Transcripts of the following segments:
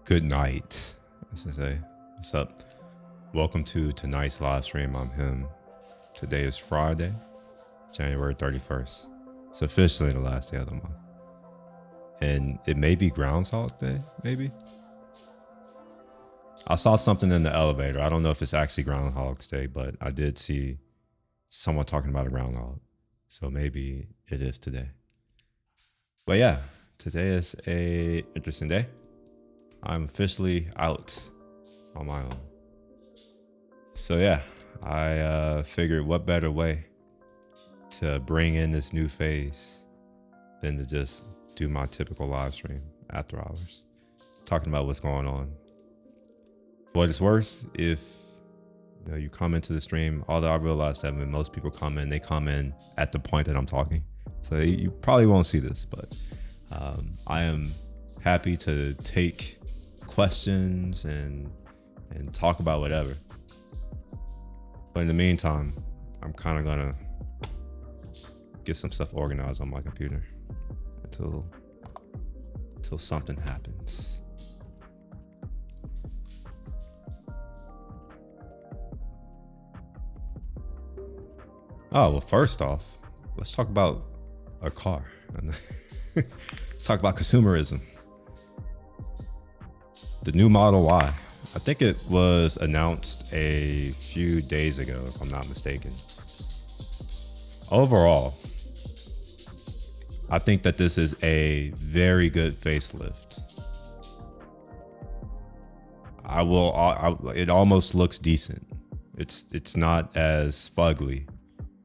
Good night, I should say. What's up? Welcome to tonight's live stream. I'm him. Today is Friday, January 31st. It's officially the last day of the month. And it may be Groundhog Day, maybe? I saw something in the elevator. I don't know if it's actually Groundhog's Day, but I did see someone talking about a groundhog. So maybe it is today. But yeah, today is a interesting day. I'm officially out on my own. So yeah, I figured what better way to bring in this new phase than to just do my typical live stream after hours, talking about what's going on. For what it's worth, if you come into the stream, although I realize that when most people come in, they come in at the point that I'm talking. So you probably won't see this, but I am happy to take questions and talk about whatever. But in the meantime, I'm kind of gonna get some stuff organized on my computer until something happens. Oh, well, first off, let's talk about a car. Let's talk about consumerism. The new Model Y. I think it was announced a few days ago, if I'm not mistaken. Overall, I think that this is a very good facelift. It almost looks decent. It's not as fugly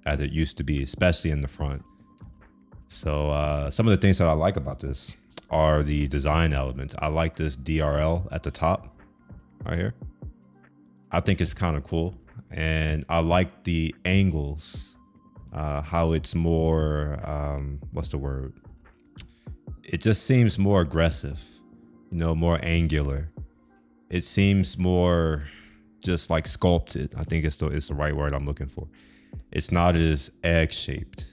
as it used to be, especially in the front. So some of the things that I like about this are the design elements. I like this DRL at the top right here. I think it's kind of cool. And I like the angles, how it's more, what's the word? It just seems more aggressive, more angular. It seems more just like sculpted. I think it's the right word I'm looking for. It's not as egg-shaped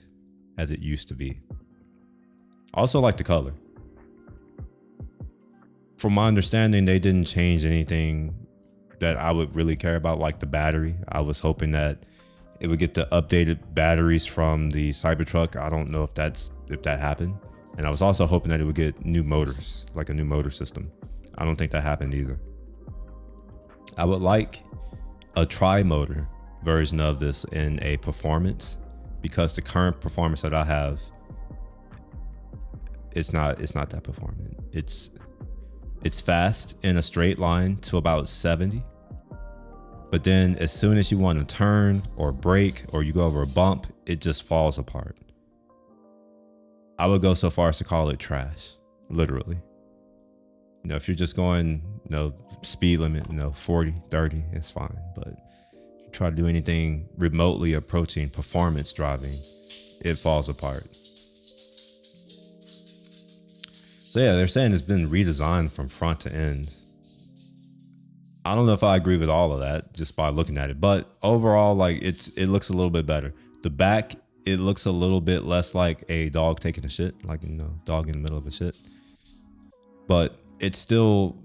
as it used to be. I also like the color. From my understanding, they didn't change anything that I would really care about, like the battery. I was hoping that it would get the updated batteries from the Cybertruck. I don't know if that happened. And I was also hoping that it would get new motors, like a new motor system. I don't think that happened either. I would like a tri-motor version of this in a performance, because the current performance that I have, it's not that performant. It's fast in a straight line to about 70. But then as soon as you want to turn or brake or you go over a bump, it just falls apart. I would go so far as to call it trash, literally. If you're just going, speed limit, 40, 30, it's fine. But if you try to do anything remotely approaching performance driving, it falls apart. So yeah, they're saying it's been redesigned from front to end. I don't know if I agree with all of that just by looking at it, but overall, it looks a little bit better. The back, it looks a little bit less like a dog taking a shit, like dog in the middle of a shit. But it's still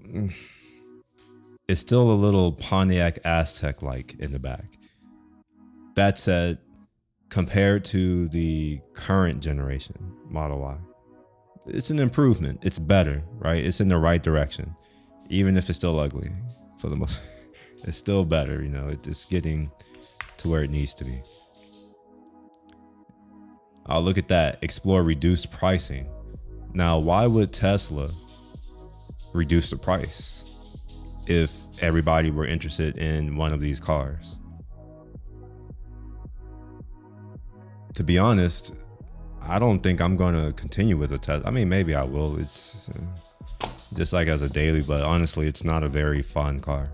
a little Pontiac Aztec like in the back. That said, compared to the current generation Model Y, it's an improvement. It's better, right? It's in the right direction, even if it's still ugly for the most. It's still better, it's getting to where it needs to be. I'll look at that. Explore reduced pricing. Now, why would Tesla reduce the price if everybody were interested in one of these cars? To be honest, I don't think I'm going to continue with a Tesla. I mean, maybe I will. It's just like as a daily, but honestly, it's not a very fun car.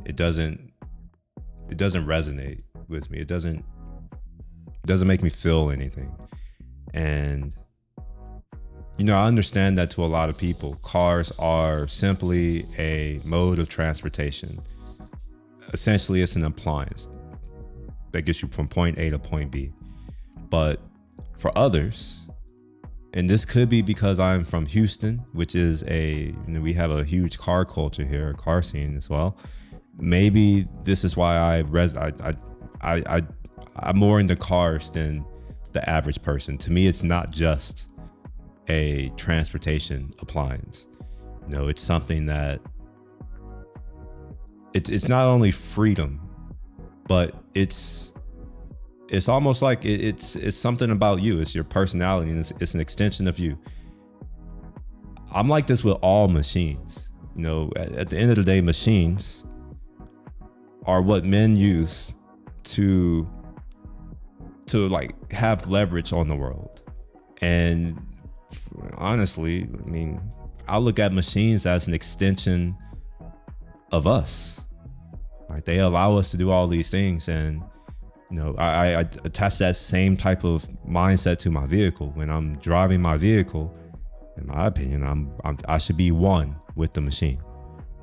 It doesn't resonate with me. It doesn't make me feel anything. And, I understand that to a lot of people, cars are simply a mode of transportation. Essentially, it's an appliance that gets you from point A to point B. But for others, And this could be because I'm from Houston, which is we have a huge car culture here, a car scene as well. Maybe this is why I'm more into cars than the average person. To me, it's not just a transportation appliance. It's something that it's not only freedom, but it's almost like it's something about you. It's your personality, and it's an extension of you. I'm like this with all machines. At the end of the day, machines are what men use to like have leverage on the world. And honestly, I mean, I look at machines as an extension of us. Right? They allow us to do all these things, and I attach that same type of mindset to my vehicle. When I'm driving my vehicle, in my opinion, I should be one with the machine.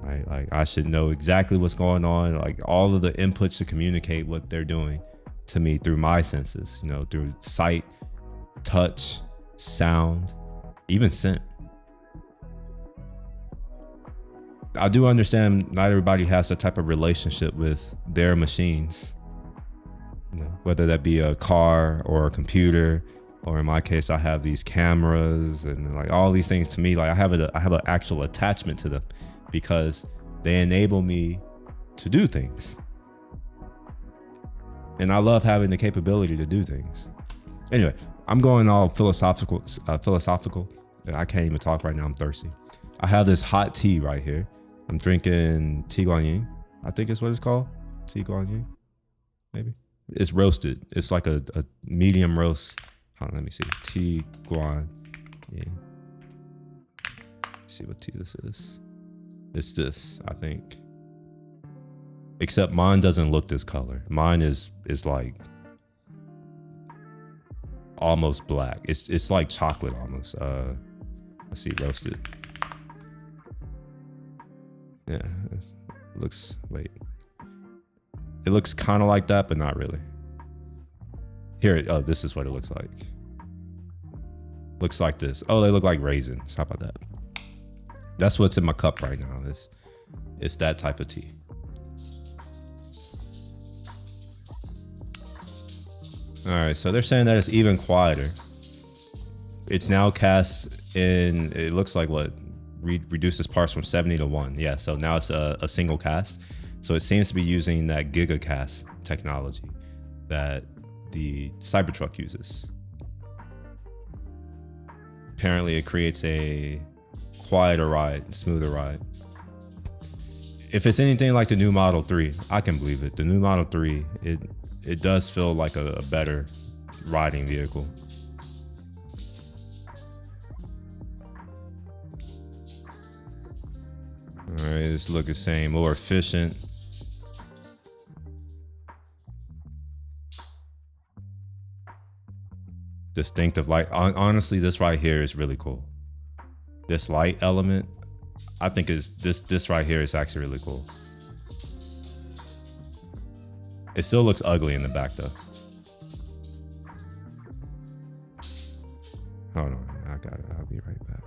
Right? Like I should know exactly what's going on, like all of the inputs to communicate what they're doing to me through my senses, through sight, touch, sound, even scent. I do understand not everybody has the type of relationship with their machines, whether that be a car or a computer, or in my case, I have these cameras and like all these things. To me, like I have an actual attachment to them because they enable me to do things. And I love having the capability to do things. Anyway, I'm going all philosophical. I can't even talk right now. I'm thirsty. I have this hot tea right here. I'm drinking Tea Guan Yin. I think it's what it's called. Tea Guan Yin, maybe. It's roasted. It's like a medium roast. Hold on, let me see. Tea Guan Yin. See what tea this is. It's this, I think. Except mine doesn't look this color. Mine is like almost black. It's like chocolate almost. Let's see, roasted. Yeah, it looks, wait. It looks kind of like that, but not really. Here, oh, this is what it looks like. Looks like this. Oh, they look like raisins. How about that? That's what's in my cup right now. It's that type of tea. All right, so they're saying that it's even quieter. It's now cast in, it looks like what? Reduces parts from 70 to 1. Yeah, so now it's a single cast. So it seems to be using that gigacast technology that the Cybertruck uses. Apparently it creates a quieter ride, smoother ride. If it's anything like the new Model 3, I can believe it. The new Model 3, it does feel like a better riding vehicle. All right, this look the same, more efficient. Distinctive light. Honestly, this right here is really cool. This light element, I think is this right here is actually really cool. It still looks ugly in the back though. Hold on, I got it. I'll be right back.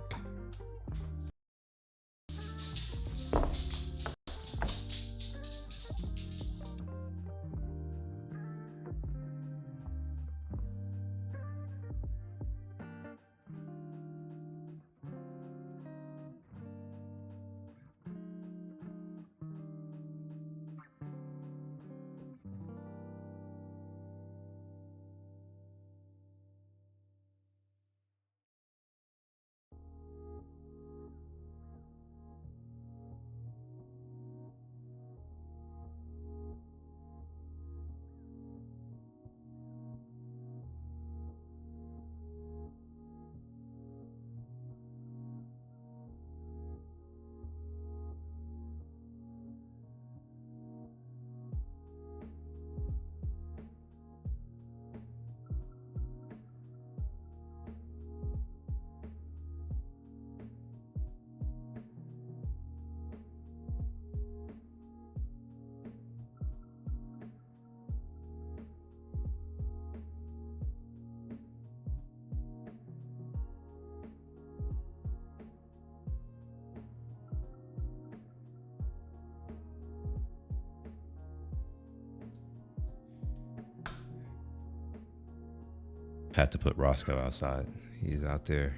Had to put Roscoe outside. He's out there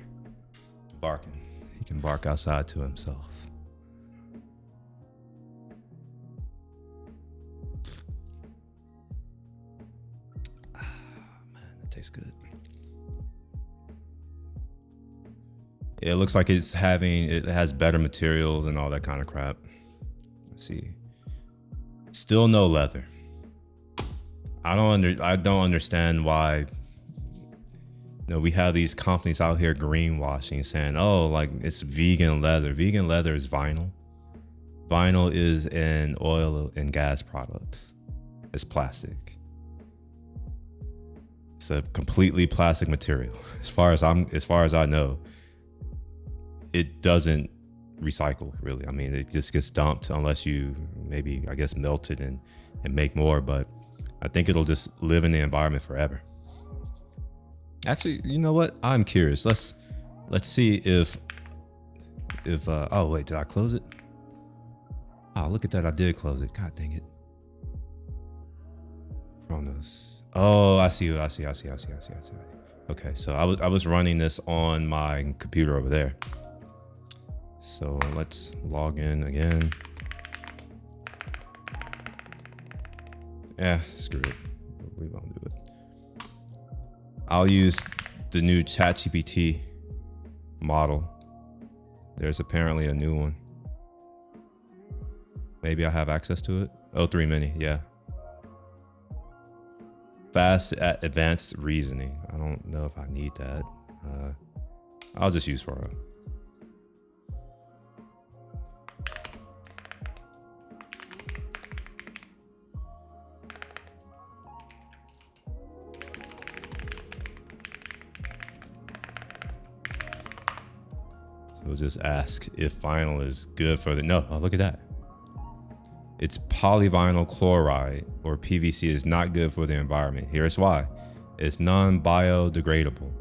barking. He can bark outside to himself. Man, that tastes good. It looks like it has better materials and all that kind of crap. Let's see. Still no leather. I don't understand why. We have these companies out here greenwashing, saying, "Oh, like it's vegan leather." Vegan leather is vinyl. Vinyl is an oil and gas product. It's plastic. It's a completely plastic material. As far as I know, it doesn't recycle really. I mean, it just gets dumped unless you maybe, I guess, melt it and make more. But I think it'll just live in the environment forever. Actually, you know what? I'm curious. Let's see if oh wait, did I close it? Oh, look at that. I did close it. God dang it. Chronos. Oh, I see. Okay, so I was running this on my computer over there. So let's log in again. Yeah, screw it. We won't do it. I'll use the new ChatGPT model. There's apparently a new one. Maybe I have access to it. O3 Mini, yeah. Fast at advanced reasoning. I don't know if I need that. I'll just use Faro. We'll just ask if vinyl is good for the, no, oh, look at that. It's polyvinyl chloride, or PVC, is not good for the environment. Here's why. It's non-biodegradable.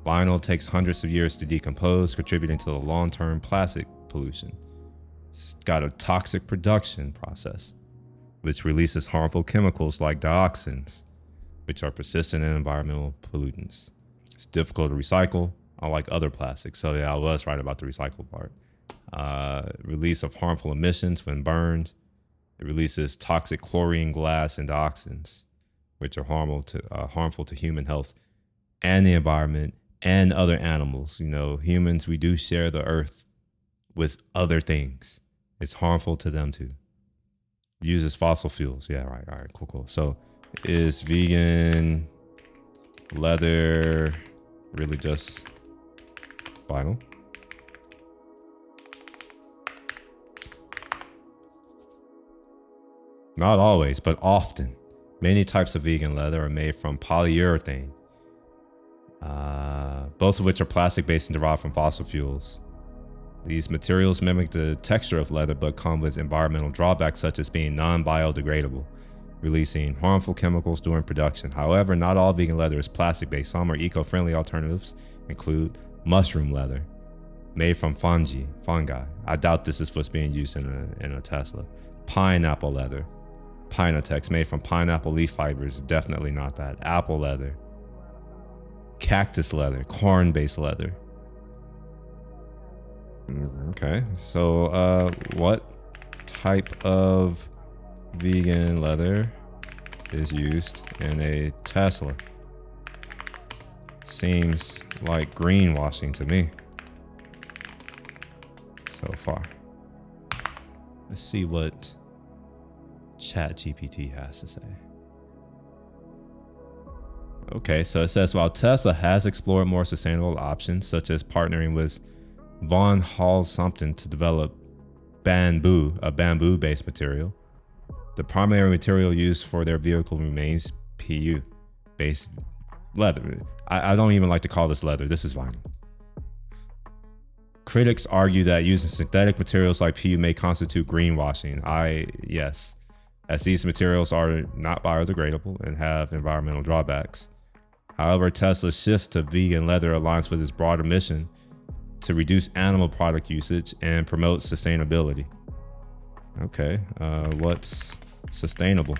Vinyl takes hundreds of years to decompose, contributing to the long-term plastic pollution. It's got a toxic production process, which releases harmful chemicals like dioxins, which are persistent and environmental pollutants. It's difficult to recycle, unlike other plastics. So yeah, I was right about the recycle part. Release of harmful emissions when burned. It releases toxic chlorine, glass, and dioxins, which are harmful to human health and the environment and other animals. Humans, we do share the earth with other things. It's harmful to them too. Uses fossil fuels. Yeah, right. All right, cool. So is vegan leather really just vinyl? Not always, but often. Many types of vegan leather are made from polyurethane, both of which are plastic-based and derived from fossil fuels. These materials mimic the texture of leather, but come with environmental drawbacks such as being non-biodegradable, releasing harmful chemicals during production. However, not all vegan leather is plastic-based. Some are eco-friendly alternatives, include mushroom leather, made from fungi. I doubt this is what's being used in a Tesla. Pineapple leather, Pinatex, made from pineapple leaf fibers. Definitely not that. Apple leather, cactus leather, corn-based leather. Okay, so what type of vegan leather is used in a Tesla? Seems like greenwashing to me so far. Let's see what ChatGPT has to say. Okay, so it says, while Tesla has explored more sustainable options, such as partnering with Von Holzhausen to develop bamboo, a bamboo-based material, the primary material used for their vehicle remains PU-based leather. I don't even like to call this leather. This is vinyl. Critics argue that using synthetic materials like PU may constitute greenwashing. Yes, as these materials are not biodegradable and have environmental drawbacks. However, Tesla's shift to vegan leather aligns with its broader mission to reduce animal product usage and promote sustainability. Okay, what's sustainable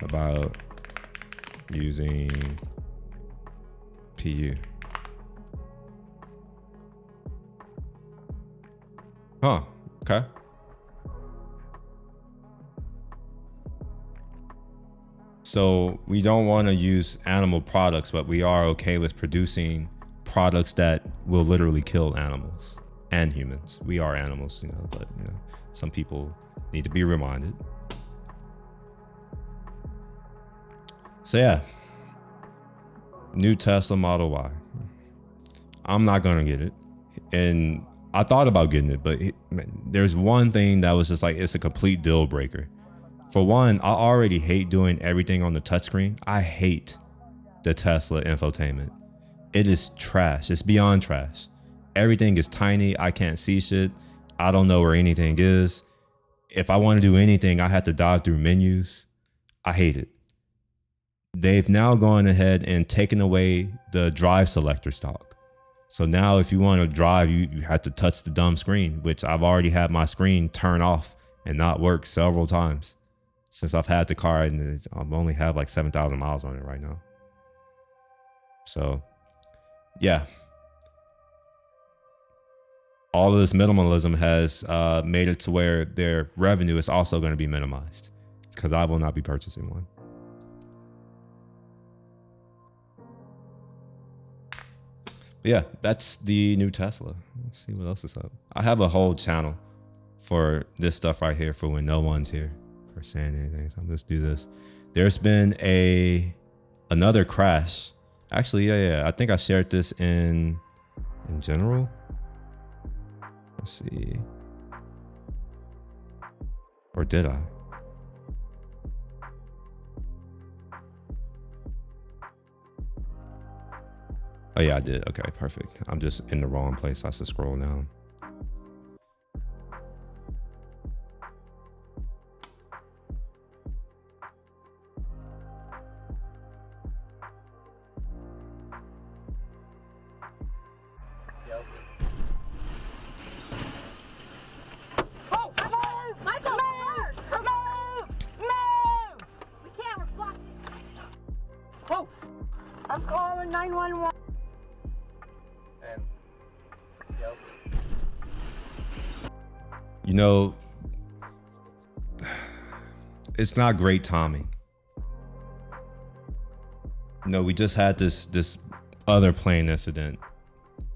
about using GPU. Huh. Okay. So we don't want to use animal products, but we are okay with producing products that will literally kill animals and humans. We are animals, you know, but you know, some people need to be reminded. So yeah, new Tesla Model Y. I'm not gonna get it, and I thought about getting it, but there's one thing that was just like, it's a complete deal breaker. For one, I already hate doing everything on the touchscreen. I hate the Tesla infotainment. It is trash. It's beyond trash. Everything is tiny. I can't see shit. I don't know where anything is. If I want to do anything, I have to dive through menus. I hate it. They've now gone ahead and taken away the drive selector stock. So now if you want to drive, you have to touch the dumb screen, which I've already had my screen turn off and not work several times since I've had the car, and I've only have like 7,000 miles on it right now. So yeah, all of this minimalism has made it to where their revenue is also going to be minimized, because I will not be purchasing one. But yeah, that's the new Tesla. Let's see what else is up. I have a whole channel for this stuff right here for when no one's here for saying anything. So I'm just do this. There's been another crash. Actually, yeah. I think I shared this in general. Let's see. Or did I? Oh yeah, I did. Okay, perfect. I'm just in the wrong place. I have to scroll down. I'm calling 911. And yep. You know, it's not great timing. No, we just had this other plane incident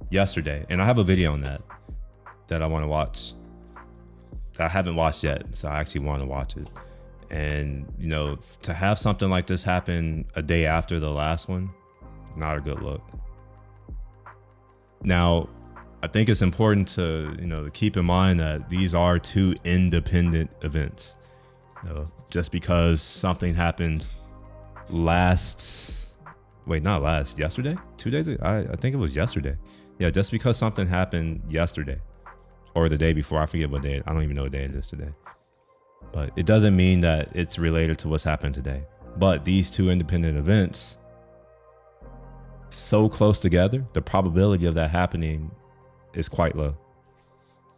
yesterday, and I have a video on that I want to watch. That I haven't watched yet, so I actually want to watch it. And you know, to have something like this happen a day after the last one, not a good look. Now, I think it's important to, you know, to keep in mind that these are two independent events. You know, just because something happened yesterday, 2 days ago, I think it was yesterday. Yeah, just because something happened yesterday or the day before, I forget what day, I don't even know what day it is today. But it doesn't mean that it's related to what's happened today. But these two independent events, so close together, the probability of that happening is quite low.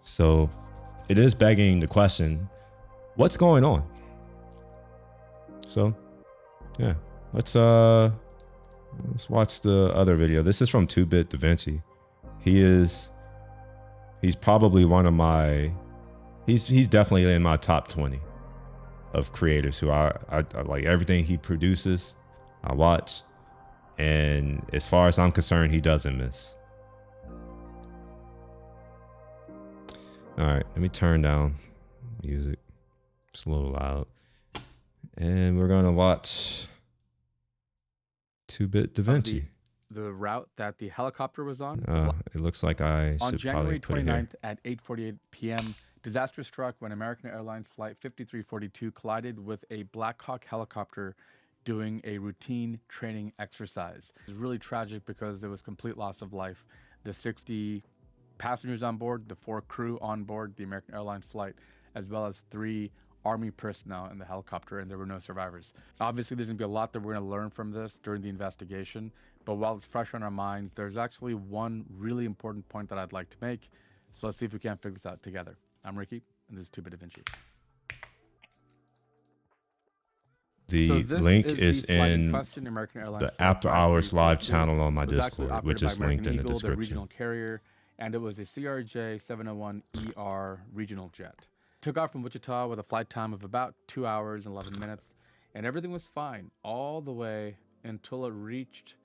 So it is begging the question, what's going on? So yeah, let's watch the other video. This is from 2-Bit Da Vinci. He's probably one of my, he's definitely in my top 20 of creators who I like. Everything he produces, I watch. And as far as I'm concerned, he doesn't miss. All right, let me turn down music. It's a little loud. And we're gonna watch 2-Bit Da Vinci. The route that the helicopter was on. It looks like I on should January probably put it here. 29th at 8:48 p.m., disaster struck when American Airlines Flight 5342 collided with a Black Hawk helicopter doing a routine training exercise. It was really tragic because there was complete loss of life. The 60 passengers on board, the 4 crew on board the American Airlines flight, as well as 3 Army personnel in the helicopter, and there were no survivors. Obviously, there's gonna be a lot that we're gonna learn from this during the investigation, but while it's fresh on our minds, there's actually one really important point that I'd like to make. So let's see if we can figure this out together. I'm Ricky, and this is 2-Bit Da Vinci. The this link is is the flight in question, American Airlines the flight After Hours live 5342. channel on my It was actually Discord, which operated by is linked American in the Eagle, the description. regional carrier, and it was a CRJ 701ER regional jet. Took off from Wichita with a flight time of about 2 hours and 11 minutes, and everything was fine all the way until it reached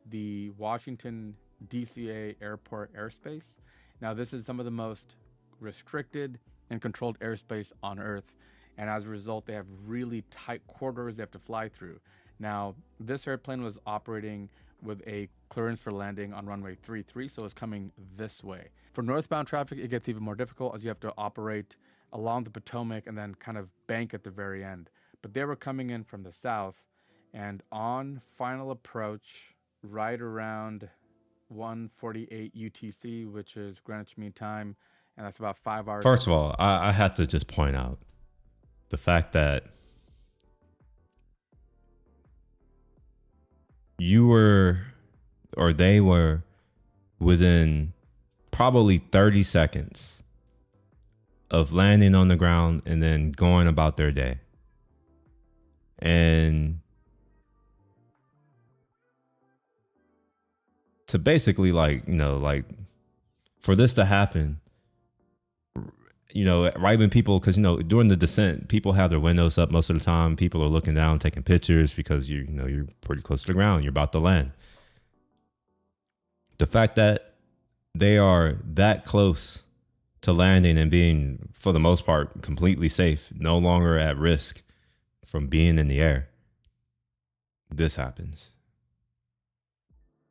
the Washington DCA airport airspace. Now, this is some of the most restricted and controlled airspace on Earth, and as a result, they have really tight corridors they have to fly through. Now, this airplane was operating with a clearance for landing on runway 33, so it's coming this way. For northbound traffic, it gets even more difficult as you have to operate along the Potomac and then kind of bank at the very end. But they were coming in from the south, and on final approach, right around 1:48 UTC, which is Greenwich Mean Time, and that's about 5 hours. First of all, I have to just point out the fact that you were, or they were, within probably 30 seconds of landing on the ground and then going about their day. And to basically, like, you know, like, for this to happen, you know, right when people, because, you know, during the descent, people have their windows up most of the time. People are looking down, taking pictures because you know, you're pretty close to the ground. You're about to land. The fact that they are that close to landing and being, for the most part, completely safe, no longer at risk from being in the air, this happens.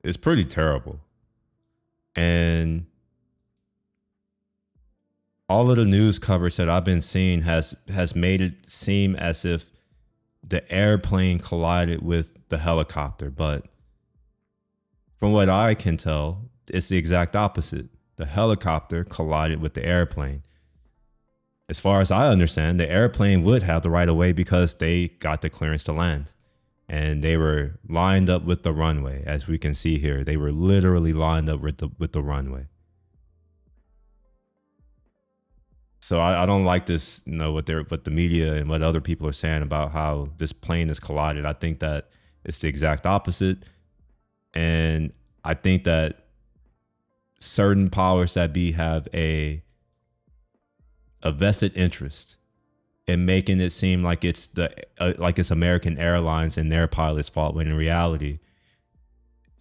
It's pretty terrible. And all of the news coverage that I've been seeing has made it seem as if the airplane collided with the helicopter. But from what I can tell, it's the exact opposite. The helicopter collided with the airplane. As far as I understand, the airplane would have the right of way because they got the clearance to land. And they were lined up with the runway, as we can see here. They were literally lined up with the runway. So I don't like this, you know, what the media and what other people are saying about how this plane is collided. I think that it's the exact opposite. And I think that certain powers that be have a vested interest in making it seem like it's it's American Airlines and their pilots' fault, when in reality,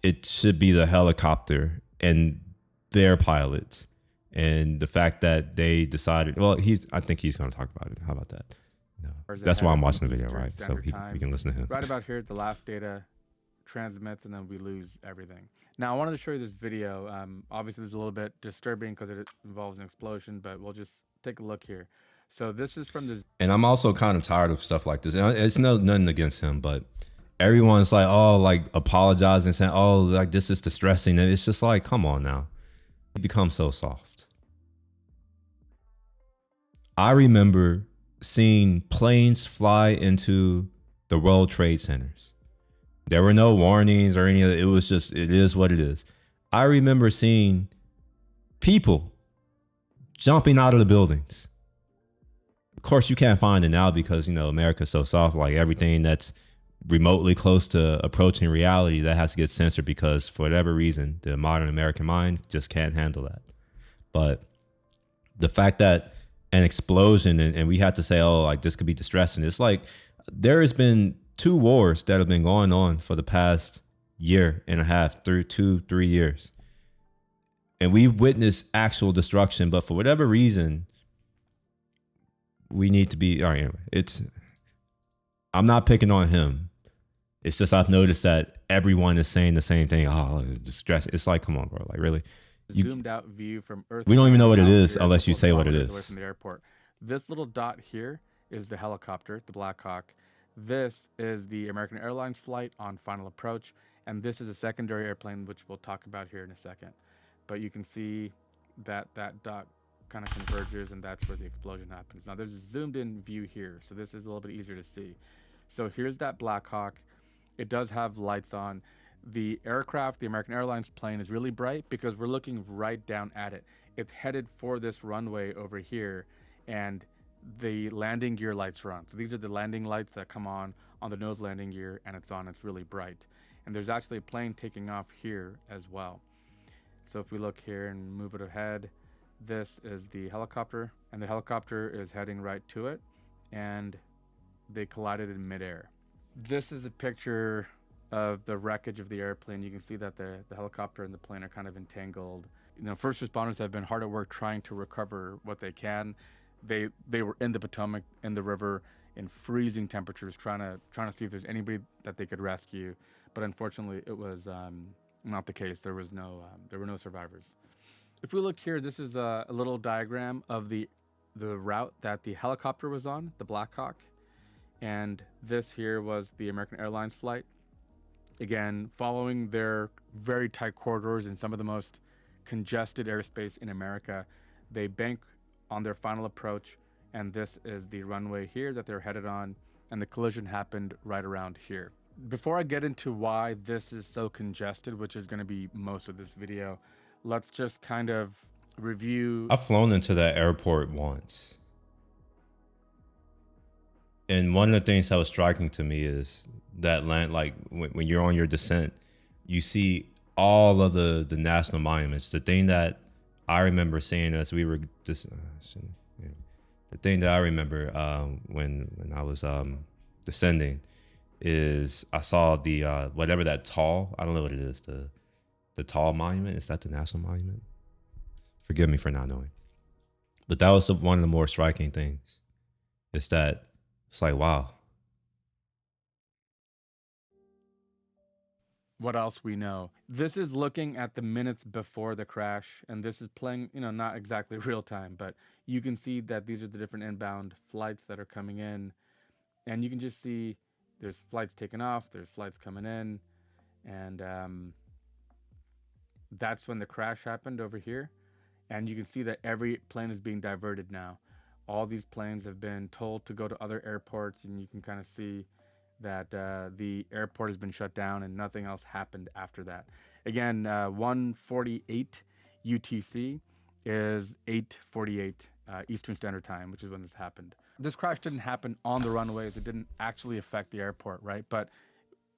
it should be the helicopter and their pilots. And the fact that they decided, well, I think he's going to talk about it. How about that? No. That's why I'm watching the video, right? So we can listen to him. Right about here, the last data transmits, and then we lose everything. Now, I wanted to show you this video. Obviously, this is a little bit disturbing because it involves an explosion, but we'll just take a look here. So this is from this. And I'm also kind of tired of stuff like this. It's nothing against him, but everyone's like, oh, like apologizing, saying, oh, like this is distressing. And it's just like, come on now. It becomes so soft. I remember seeing planes fly into the World Trade Centers. There were no warnings or any of it. It was just, it is what it is. I remember seeing people jumping out of the buildings. Of course, you can't find it now because, you know, America's so soft. Like everything that's remotely close to approaching reality, that has to get censored because for whatever reason, the modern American mind just can't handle that. But the fact that an explosion and we had to say, oh, like this could be distressing. It's like there has been 2 wars that have been going on for the past year and a half, through 2-3 years. And we've witnessed actual destruction, but for whatever reason, we need to be, all right, anyway, I'm not picking on him. It's just, I've noticed that everyone is saying the same thing. Oh, distress. It's like, come on, bro. Like, really? Zoomed out view from Earth. We don't even know what it is unless you say what it is. Away from the airport. This little dot here is the helicopter, the Black Hawk. This is the American Airlines flight on final approach, and this is a secondary airplane, which we'll talk about here in a second. But you can see that that dot kind of converges, and that's where the explosion happens. Now there's a zoomed in view here, so this is a little bit easier to see. So here's that Black Hawk. It does have lights on. The aircraft, the American Airlines plane, is really bright because we're looking right down at it. It's headed for this runway over here, and the landing gear lights are on. So these are the landing lights that come on on the nose landing gear and it's on, it's really bright. And there's actually a plane taking off here as well. So if we look here and move it ahead, this is the helicopter, and the helicopter is heading right to it, and they collided in midair. This is a picture of the wreckage of the airplane. You can see that the helicopter and the plane are kind of entangled. You know, first responders have been hard at work trying to recover what they can. They were in the Potomac, in the river, in freezing temperatures, trying to see if there's anybody that they could rescue. But unfortunately, it was not the case. There were no survivors. If we look here, this is a little diagram of the route that the helicopter was on, the Black Hawk, and this here was the American Airlines flight. Again, following their very tight corridors in some of the most congested airspace in America, they bank on their final approach, and this is the runway here that they're headed on, and the collision happened right around here. Before I get into why this is so congested, which is going to be most of this video, let's just kind of review. I've flown into that airport once. And one of the things that was striking to me is that land, like when you're on your descent, you see all of the national monuments. The thing that I remember seeing as we were the thing that I remember when I was descending is I saw the whatever that tall, I don't know what it is, the tall monument. Is that the national monument? Forgive me for not knowing. But that was one of the more striking things. Is that it's like, wow. What else we know? This is looking at the minutes before the crash, and this is playing, you know, not exactly real time, but you can see that these are the different inbound flights that are coming in, and you can just see there's flights taking off, there's flights coming in, and that's when the crash happened over here, and you can see that every plane is being diverted now. All these planes have been told to go to other airports, and you can kind of see that the airport has been shut down and nothing else happened after that. Again, 1:48 UTC is 8:48 Eastern Standard Time, which is when this happened. This crash didn't happen on the runways. It didn't actually affect the airport, right? But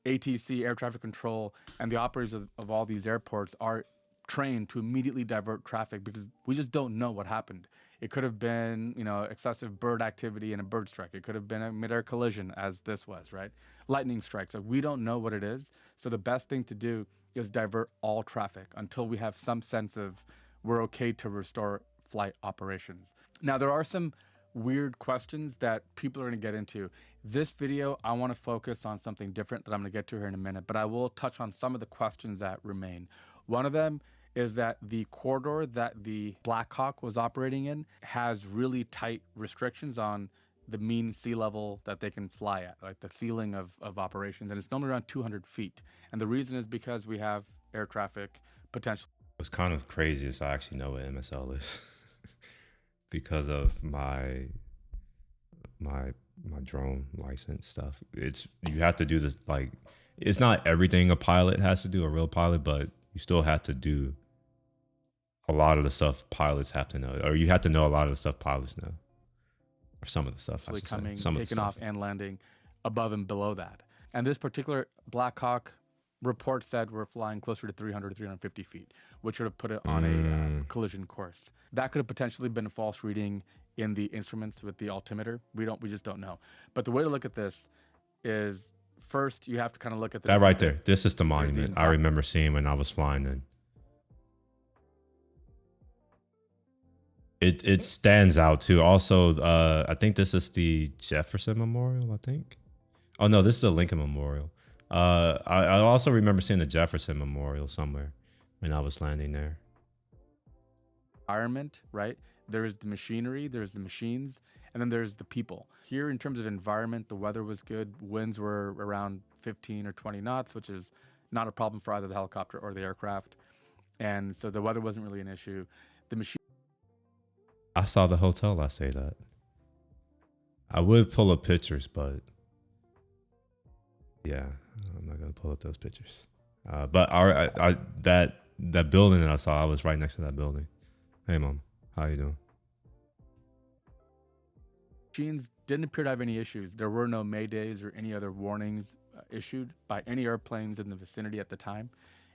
ATC, air traffic control, and the operators of all these airports are trained to immediately divert traffic because we just don't know what happened. It could have been, you know, excessive bird activity and a bird strike. It could have been a mid-air collision, as this was, right? Lightning strikes. So we don't know what it is. So the best thing to do is divert all traffic until we have some sense of we're okay to restore flight operations. Now, there are some weird questions that people are going to get into. This video, I want to focus on something different that I'm going to get to here in a minute, but I will touch on some of the questions that remain. One of them is that the corridor that the Black Hawk was operating in has really tight restrictions on the mean sea level that they can fly at, like the ceiling of operations, and it's normally around 200 feet. And the reason is because we have air traffic potential. What's kind of crazy is I actually know what MSL is because of my drone license stuff. It's, you have to do this, like, it's not everything a pilot has to do, a real pilot, but you still have to do a lot of the stuff pilots have to know, or you have to know a lot of the stuff pilots know, or some of the stuff. Coming, taking off, and landing above and below that. And this particular Black Hawk report said we're flying closer to 300 to 350 feet, which would have put it on a collision course. That could have potentially been a false reading in the instruments with the altimeter. We just don't know. But the way to look at this is, first, you have to kind of look at that right there. This is the monument I remember seeing when I was flying in. It stands out too. Also, I think this is the Jefferson Memorial, I think. Oh no, this is the Lincoln Memorial. I also remember seeing the Jefferson Memorial somewhere when I was landing there. Environment, right? There's the machinery, there's the machines, and then there's the people. Here, in terms of environment, the weather was good. Winds were around 15 or 20 knots, which is not a problem for either the helicopter or the aircraft. And so the weather wasn't really an issue. The machine. I saw the hotel I stayed at. I would pull up pictures, but yeah, I'm not gonna pull up those pictures. But that building that I saw, I was right next to that building. Hey, Mom, how you doing? Machines didn't appear to have any issues. There were no maydays or any other warnings issued by any airplanes in the vicinity at the time.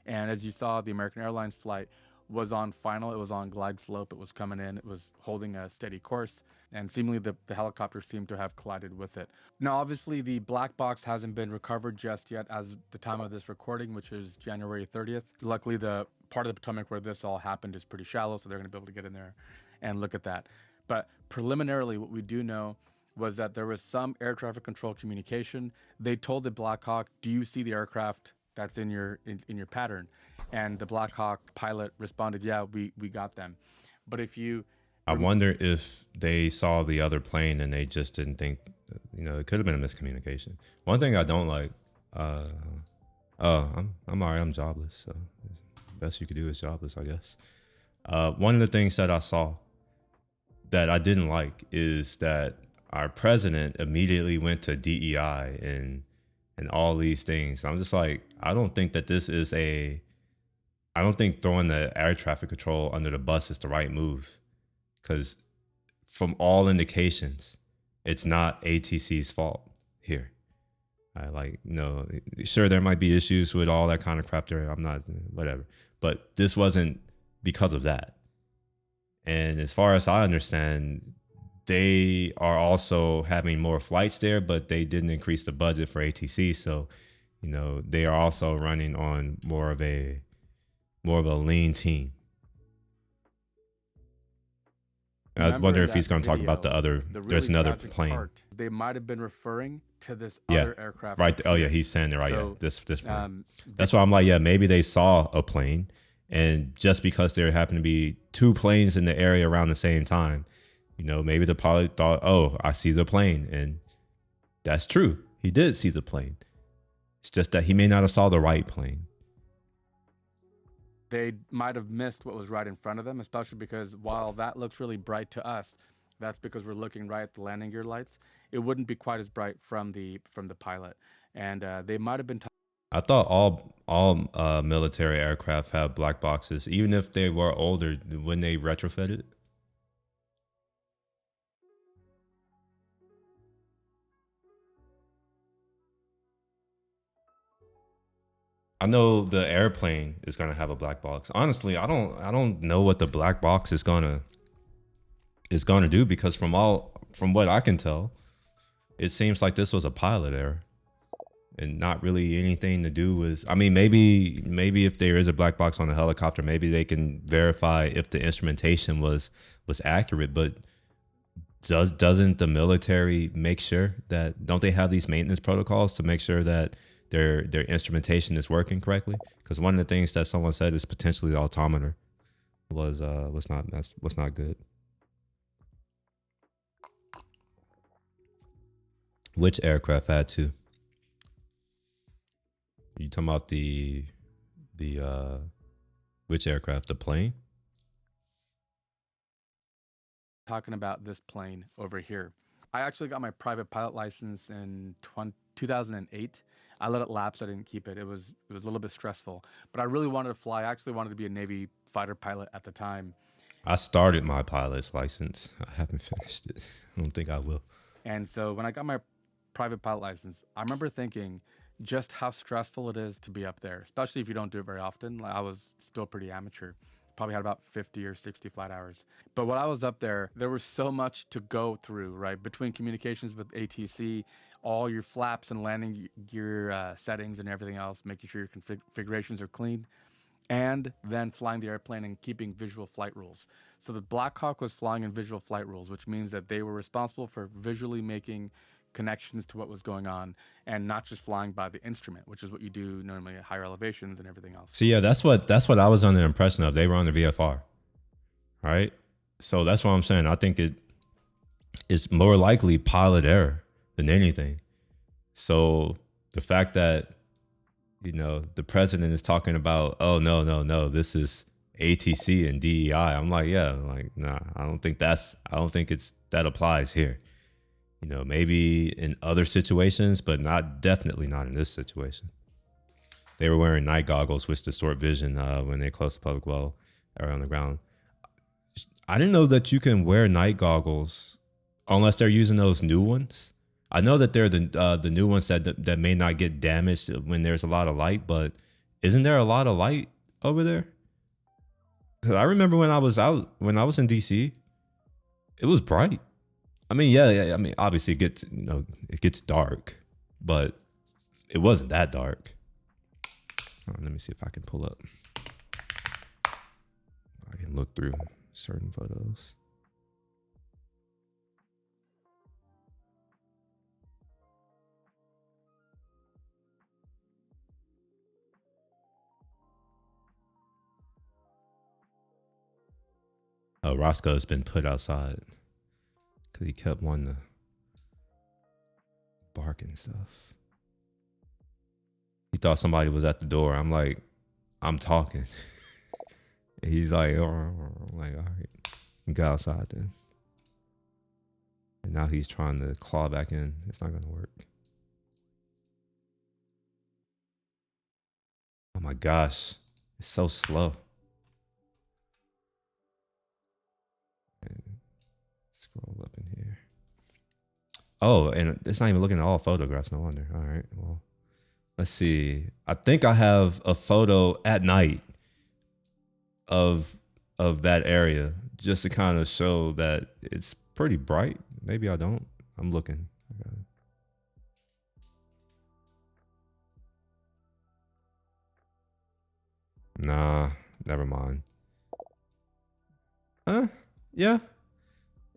And as you saw, the American Airlines flight was on final. It was on glide slope. It was coming in. It was holding a steady course. And seemingly the helicopter seemed to have collided with it. Now, obviously, the black box hasn't been recovered just yet as the time of this recording, which is January 30th. Luckily, the part of the Potomac where this all happened is pretty shallow, so they're going to be able to get in there and look at that. But preliminarily, what we do know was that there was some air traffic control communication. They told the Black Hawk, "Do you see the aircraft that's in your pattern?" And the Black Hawk pilot responded, "Yeah, we got them." But if you I wonder if they saw the other plane and they just didn't think, it could have been a miscommunication. One thing I don't like, I'm all right, I'm jobless, so the best you could do is jobless, I guess. One of the things that I saw that I didn't like is that our president immediately went to DEI and all these things. I'm just like, I don't think throwing the air traffic control under the bus is the right move. Because from all indications, it's not ATC's fault here. Sure, there might be issues with all that kind of crap there. I'm not, whatever. But this wasn't because of that. And as far as I understand, they are also having more flights there, but they didn't increase the budget for ATC. So, they are also running on more of a lean team. I wonder if he's going to talk about there's another plane. They might have been referring to this other aircraft. Right. Oh yeah, he's saying it right. So, this plane. That's why I'm like, yeah, maybe they saw a plane, and just because there happened to be two planes in the area around the same time, maybe the pilot thought, "Oh, I see the plane," and that's true. He did see the plane. It's just that he may not have saw the right plane. They might have missed what was right in front of them, especially because while that looks really bright to us, that's because we're looking right at the landing gear lights. It wouldn't be quite as bright from the pilot, and they might have been. I thought all military aircraft have black boxes, even if they were older. When they retrofitted. I know the airplane is gonna have a black box. Honestly, I don't know what the black box is gonna do, because from what I can tell, it seems like this was a pilot error and not really anything to do with. I mean, maybe if there is a black box on the helicopter, maybe they can verify if the instrumentation was accurate. But doesn't the military make sure that, don't they have these maintenance protocols to make sure that their instrumentation is working correctly? Because one of the things that someone said is potentially the altimeter was not good. Which aircraft had to? You talking about the which aircraft? The plane? Talking about this plane over here. I actually got my private pilot license in 2008. I let it lapse. I didn't keep it. It was a little bit stressful, but I really wanted to fly. I actually wanted to be a Navy fighter pilot at the time. I started my pilot's license. I haven't finished it. I don't think I will. And so when I got my private pilot license, I remember thinking just how stressful it is to be up there, especially if you don't do it very often. Like, I was still pretty amateur. Probably had about 50 or 60 flight hours. But when I was up there was so much to go through, right? Between communications with ATC, all your flaps and landing gear settings and everything else, making sure your configurations are clean, and then flying the airplane and keeping visual flight rules. So the Black Hawk was flying in visual flight rules, which means that they were responsible for visually making connections to what was going on and not just flying by the instrument, which is what you do normally at higher elevations and everything else. So yeah, that's what I was under the impression of. They were on the VFR, right? So that's what I'm saying. I think it's more likely pilot error than anything. So the fact that, the president is talking about, oh, no, this is ATC and DEI. I'm like, yeah, like, nah, I don't think that applies here. Maybe in other situations, but definitely not in this situation. They were wearing night goggles, which distort vision when they're close to public well or on the ground. I didn't know that you can wear night goggles unless they're using those new ones. I know that they're the new ones that may not get damaged when there's a lot of light, but isn't there a lot of light over there? 'Cause I remember when I was in DC, it was bright. I mean, yeah, I mean, obviously it gets dark, but it wasn't that dark. Let me see if I can pull up. I can look through certain photos. Oh, Roscoe's been put outside because he kept wanting to bark and stuff. He thought somebody was at the door. I'm like, I'm talking. And he's like, oh, I'm like, all right, go outside then. And now he's trying to claw back in. It's not gonna work. Oh my gosh, it's so slow. And scroll up in here. Oh, and it's not even looking at all photographs. No wonder. All right, well, let's see. I think I have a photo at night of that area just to kind of show that it's pretty bright. Maybe I don't. I'm looking. Nah, never mind. Yeah.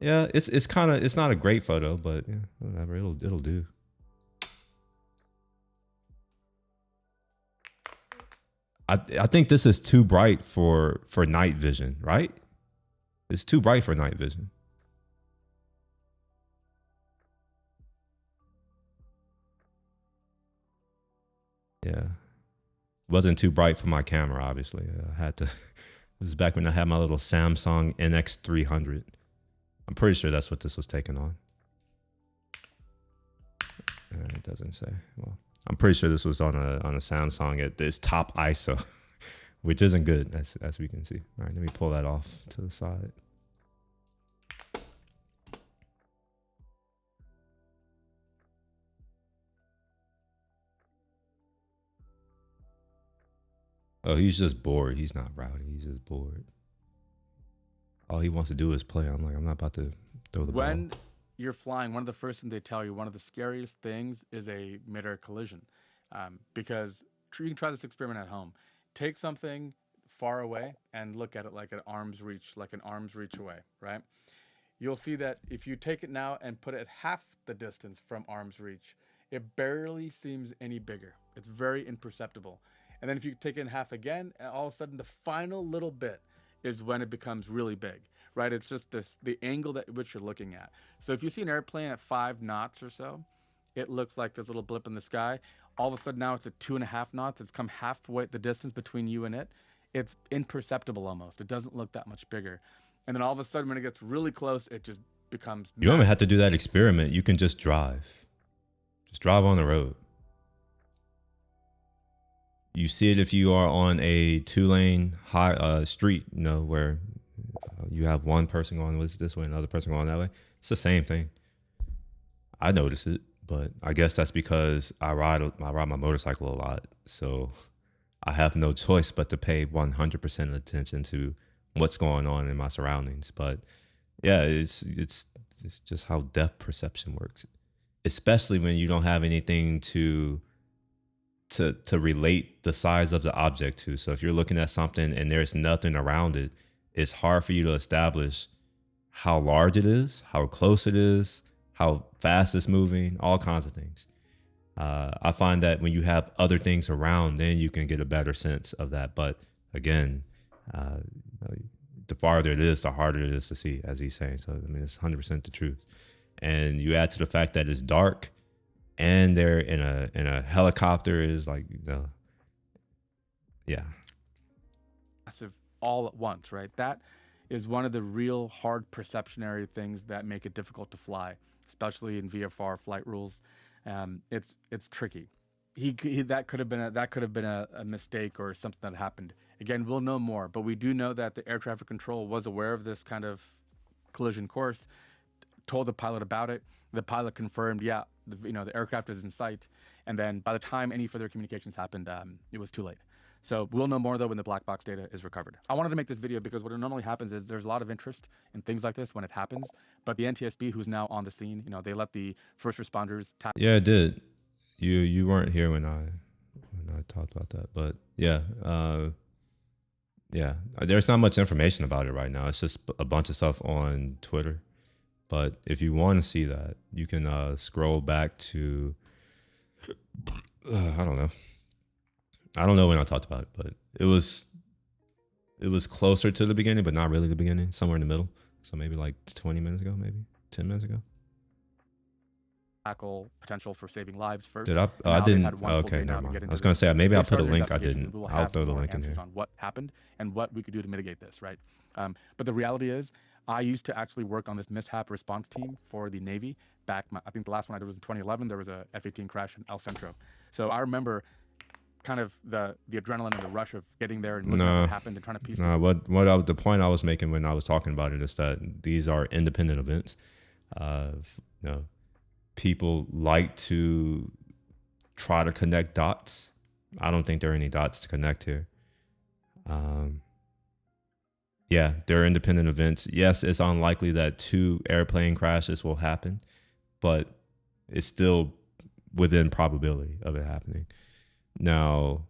Yeah, it's kind of, it's not a great photo, but yeah, whatever, it'll do. I think this is too bright for night vision, right? It's too bright for night vision. Yeah. Wasn't too bright for my camera, obviously. I had to, this is back when I had my little Samsung NX300. I'm pretty sure that's what this was taken on. It doesn't say. Well, I'm pretty sure this was on a Samsung at this top ISO, which isn't good as we can see. All right, let me pull that off to the side. Oh, he's just bored. He's not rowdy. He's just bored. All he wants to do is play. I'm like, I'm not about to throw the ball. When you're flying, one of the first things they tell you, one of the scariest things is a mid-air collision. Because you can try this experiment at home. Take something far away and look at it like an arm's reach away, right? You'll see that if you take it now and put it at half the distance from arm's reach, it barely seems any bigger. It's very imperceptible. And then if you take it in half again, all of a sudden the final little bit is when it becomes really big, right? It's just the angle that which you're looking at. So if you see an airplane at 5 knots or so, it looks like this little blip in the sky. All of a sudden now it's at 2.5 knots. It's come halfway the distance between you and it. It's imperceptible almost. It doesn't look that much bigger. And then all of a sudden when it gets really close, it just becomes You don't even have to do that experiment. You can just drive. Just drive on the road. You see it if you are on a 2-lane high street, you know, where you have one person going this way, another person going that way. It's the same thing. I notice it, but I guess that's because I ride my motorcycle a lot, so I have no choice but to pay 100% attention to what's going on in my surroundings. But yeah, it's just how depth perception works, especially when you don't have anything to relate the size of the object to. So if you're looking at something and there's nothing around it, it's hard for you to establish how large it is, how close it is, how fast it's moving, all kinds of things. I find that when you have other things around, then you can get a better sense of that. But again, the farther it is, the harder it is to see, as he's saying. So, I mean, it's 100% the truth. And you add to the fact that it's dark, and they're in a helicopter is like, you know, yeah. Massive all at once, right? That is one of the real hard perceptionary things that make it difficult to fly, especially in VFR flight rules. It's tricky. That could have been a mistake or something that happened. Again, we'll know more, but we do know that the air traffic control was aware of this kind of collision course, told the pilot about it. The pilot confirmed, yeah, the aircraft is in sight. And then by the time any further communications happened, it was too late. So we'll know more though when the black box data is recovered. I wanted to make this video because what normally happens is there's a lot of interest in things like this when it happens. But the NTSB, who's now on the scene, they let the first responders tap. Yeah, it did. You weren't here when I talked about that, but yeah, yeah. There's not much information about it right now. It's just a bunch of stuff on Twitter. But if you want to see that, you can scroll back to I don't know. I don't know when I talked about it, but it was closer to the beginning, but not really the beginning, somewhere in the middle. So maybe like 20 minutes ago, maybe 10 minutes ago. Tackle potential for saving lives first. Did I? I didn't. Okay, never mind. I was going to say maybe I'll put a link. I didn't. I'll throw the link in here. On what happened and what we could do to mitigate this, right? But the reality is, I used to actually work on this mishap response team for the Navy back. I think the last one I did was in 2011. There was a F-18 crash in El Centro. So I remember kind of the adrenaline and the rush of getting there and looking at what happened and trying to piece. The point I was making when I was talking about it is that these are independent events. People like to try to connect dots. I don't think there are any dots to connect here. Yeah, they're independent events. Yes, it's unlikely that 2 airplane crashes will happen, but it's still within probability of it happening. Now,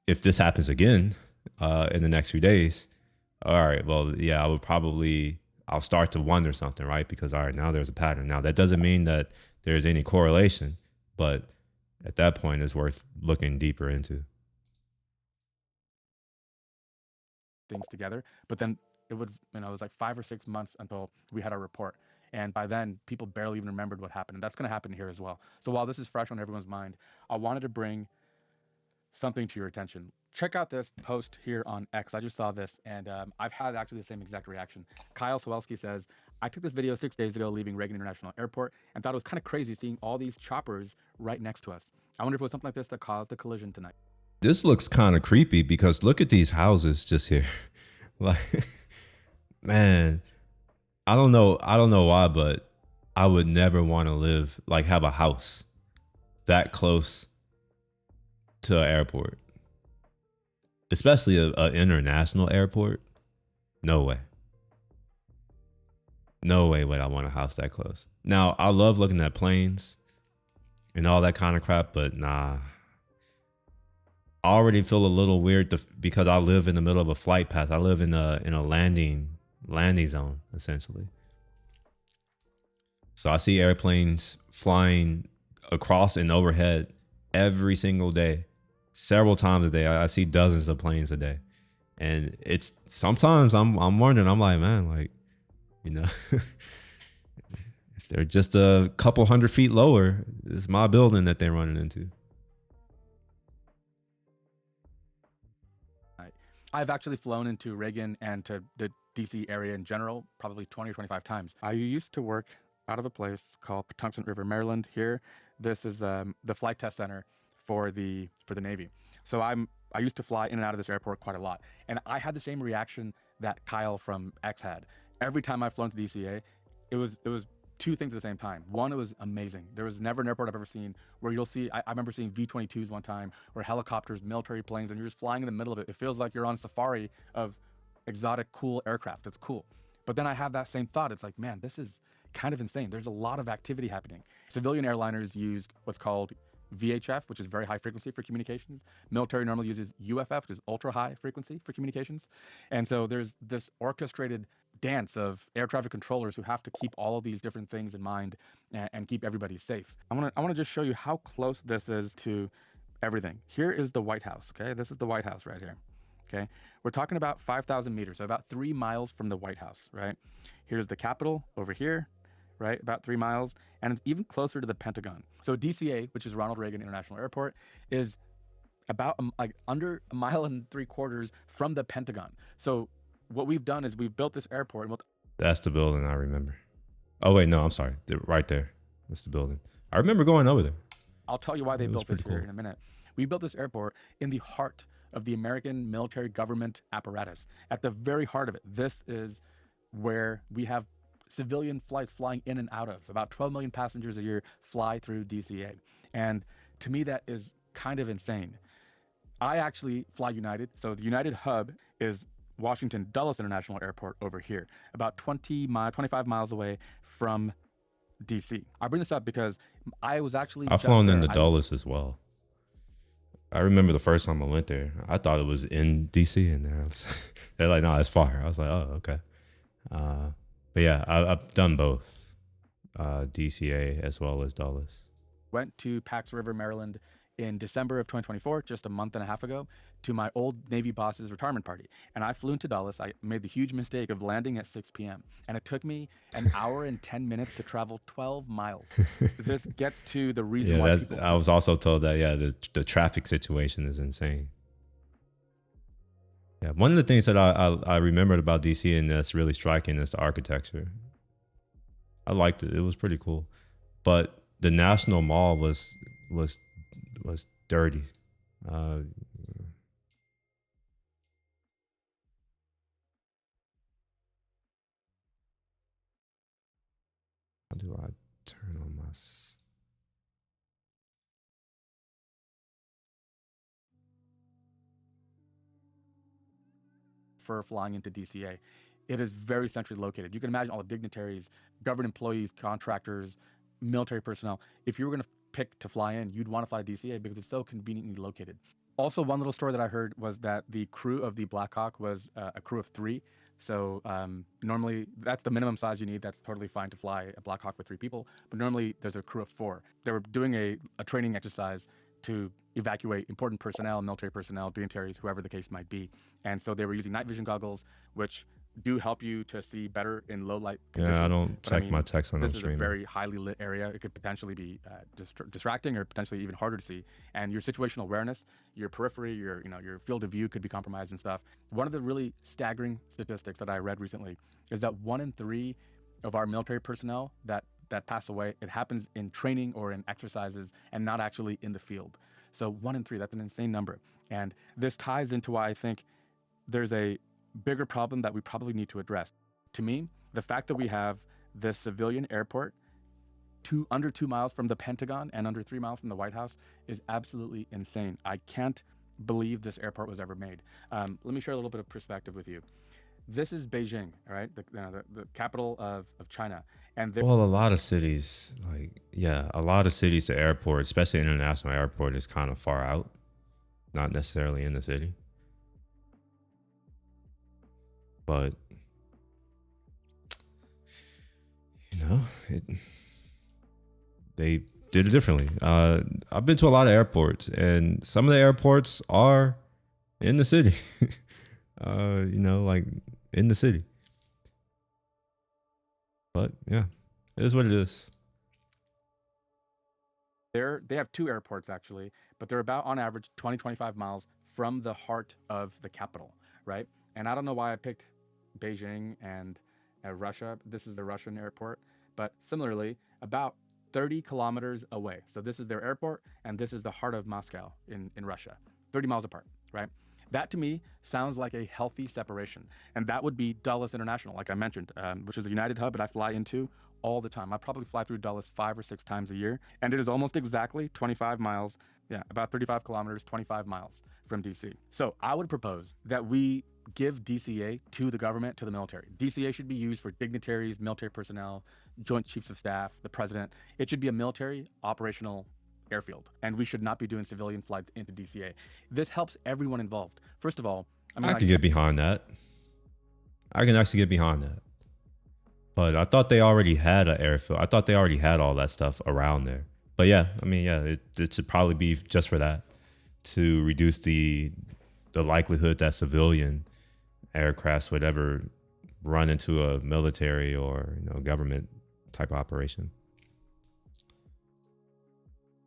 if this happens again in the next few days, all right, well, yeah, I'll start to wonder something, right? Because, all right, now there's a pattern. Now, that doesn't mean that there's any correlation, but at that point, it's worth looking deeper into. Things together, but then it was like 5 or 6 months until we had our report, and by then people barely even remembered what happened, and that's going to happen here as well. So while this is fresh on everyone's mind, I wanted to bring something to your attention. Check out this post here on X. I just saw this, and I've had actually the same exact reaction. Kyle Sawelski says, I took this video 6 days ago leaving Reagan International Airport and thought it was kind of crazy seeing all these choppers right next to us. I wonder if it was something like this that caused the collision tonight. This looks kind of creepy because look at these houses just here. Like, man, I don't know why, but I would never want to have a house that close to an airport, especially an international airport. No way. No way would I want a house that close. Now, I love looking at planes and all that kind of crap, but nah. I already feel a little weird because I live in the middle of a flight path. I live in a landing zone, essentially. So I see airplanes flying across and overhead every single day, several times a day. I see dozens of planes a day. And it's sometimes I'm wondering, I'm like, man, like, if they're just a couple 100 feet lower, it's my building that they're running into. I've actually flown into Reagan and to the DC area in general, probably 20 or 25 times. I used to work out of a place called Patuxent River, Maryland. Here, this is the flight test center for the Navy. So I used to fly in and out of this airport quite a lot, and I had the same reaction that Kyle from X had. Every time I've flown to DCA, it was 2 things at the same time. One, it was amazing. There was never an airport I've ever seen where you'll see, I remember seeing V-22s one time, or helicopters, military planes, and you're just flying in the middle of it. It feels like you're on safari of exotic, cool aircraft. It's cool. But then I have that same thought. It's like, man, this is kind of insane. There's a lot of activity happening. Civilian airliners use what's called VHF, which is very high frequency for communications. Military normally uses UFF, which is ultra high frequency for communications. And so there's this orchestrated dance of air traffic controllers who have to keep all of these different things in mind and keep everybody safe. I want to just show you how close this is to everything. Here is the White House. Okay, this is the White House right here. Okay, we're talking about 5,000 meters, so about 3 miles from the White House. Right, here's the Capitol over here, right, about 3 miles, and it's even closer to the Pentagon. So DCA, which is Ronald Reagan International Airport, is about under 1.75 miles from the Pentagon. So what we've done is we've built this airport. And that's the building I remember. Oh wait, no, I'm sorry. Right there. That's the building. I remember going over there. I'll tell you why they built this here in a minute. We built this airport in the heart of the American military government apparatus. At the very heart of it, this is where we have civilian flights flying in and out of. About 12 million passengers a year fly through DCA. And to me, that is kind of insane. I actually fly United. So the United hub is Washington Dulles International Airport over here, about 25 miles away from DC. I bring this up because I was actually I've flown into Dulles as well. I remember the first time I went there, I thought it was in DC, and they're like, no, it's far. I was like, oh, okay. But yeah, I've done both, DCA as well as Dulles. Went to Pax River, Maryland in December of 2024, just a month and a half ago, to my old Navy boss's retirement party. And I flew into Dulles. I made the huge mistake of landing at 6 p.m. And it took me an hour and 10 minutes to travel 12 miles. This gets to the reason why people... I was also told that, yeah, the traffic situation is insane. Yeah, one of the things that I remembered about DC and that's really striking is the architecture. I liked it. It was pretty cool. But the National Mall was dirty. How do I turn on my... For flying into DCA. It is very centrally located. You can imagine all the dignitaries, government employees, contractors, military personnel. If you were going to pick to fly in, you'd want to fly to DCA because it's so conveniently located. Also, one little story that I heard was that the crew of the Black Hawk was a crew of 3. So normally that's the minimum size you need. That's totally fine to fly a Black Hawk with 3 people. But normally there's a crew of 4. They were doing a training exercise to evacuate important personnel, military personnel, dignitaries, whoever the case might be. And so they were using night vision goggles, which do help you to see better in low light conditions. Yeah, I don't check my text on the stream. This is a very highly lit area. It could potentially be distracting or potentially even harder to see. And your situational awareness, your periphery, your field of view could be compromised and stuff. One of the really staggering statistics that I read recently is that 1 in 3 of our military personnel that pass away, it happens in training or in exercises and not actually in the field. So 1 in 3, that's an insane number. And this ties into why I think there's a bigger problem that we probably need to address. To me, the fact that we have this civilian airport under 2 miles from the Pentagon and under 3 miles from the White House is absolutely insane. I can't believe this airport was ever made. Let me share a little bit of perspective with you. This is Beijing, all right, the capital of China. And well, a lot of cities, the airport, especially international airport, is kind of far out, not necessarily in the city. But, they did it differently. I've been to a lot of airports, and some of the airports are in the city, like in the city. But yeah, it is what it is. They have 2 airports actually, but they're about on average 20-25 miles from the heart of the capital, right? And I don't know why I picked Beijing and Russia. This is the Russian airport, but similarly, about 30 kilometers away. So this is their airport, and this is the heart of Moscow in Russia, 30 miles apart, right? That to me sounds like a healthy separation. And that would be Dulles International, like I mentioned, which is a United hub that I fly into all the time. I probably fly through Dulles 5 or 6 times a year. And it is almost exactly 25 miles, about 35 kilometers, 25 miles from DC. So I would propose that we give DCA to the government, to the military. DCA should be used for dignitaries, military personnel, joint chiefs of staff, the president. It should be a military operational airfield, and we should not be doing civilian flights into DCA. This helps everyone involved. First of all, I can get behind that. I can actually get behind that. But I thought they already had an airfield. I thought they already had all that stuff around there. But yeah, it should probably be just for that, to reduce the likelihood that civilian aircrafts would ever run into a military or government type operation.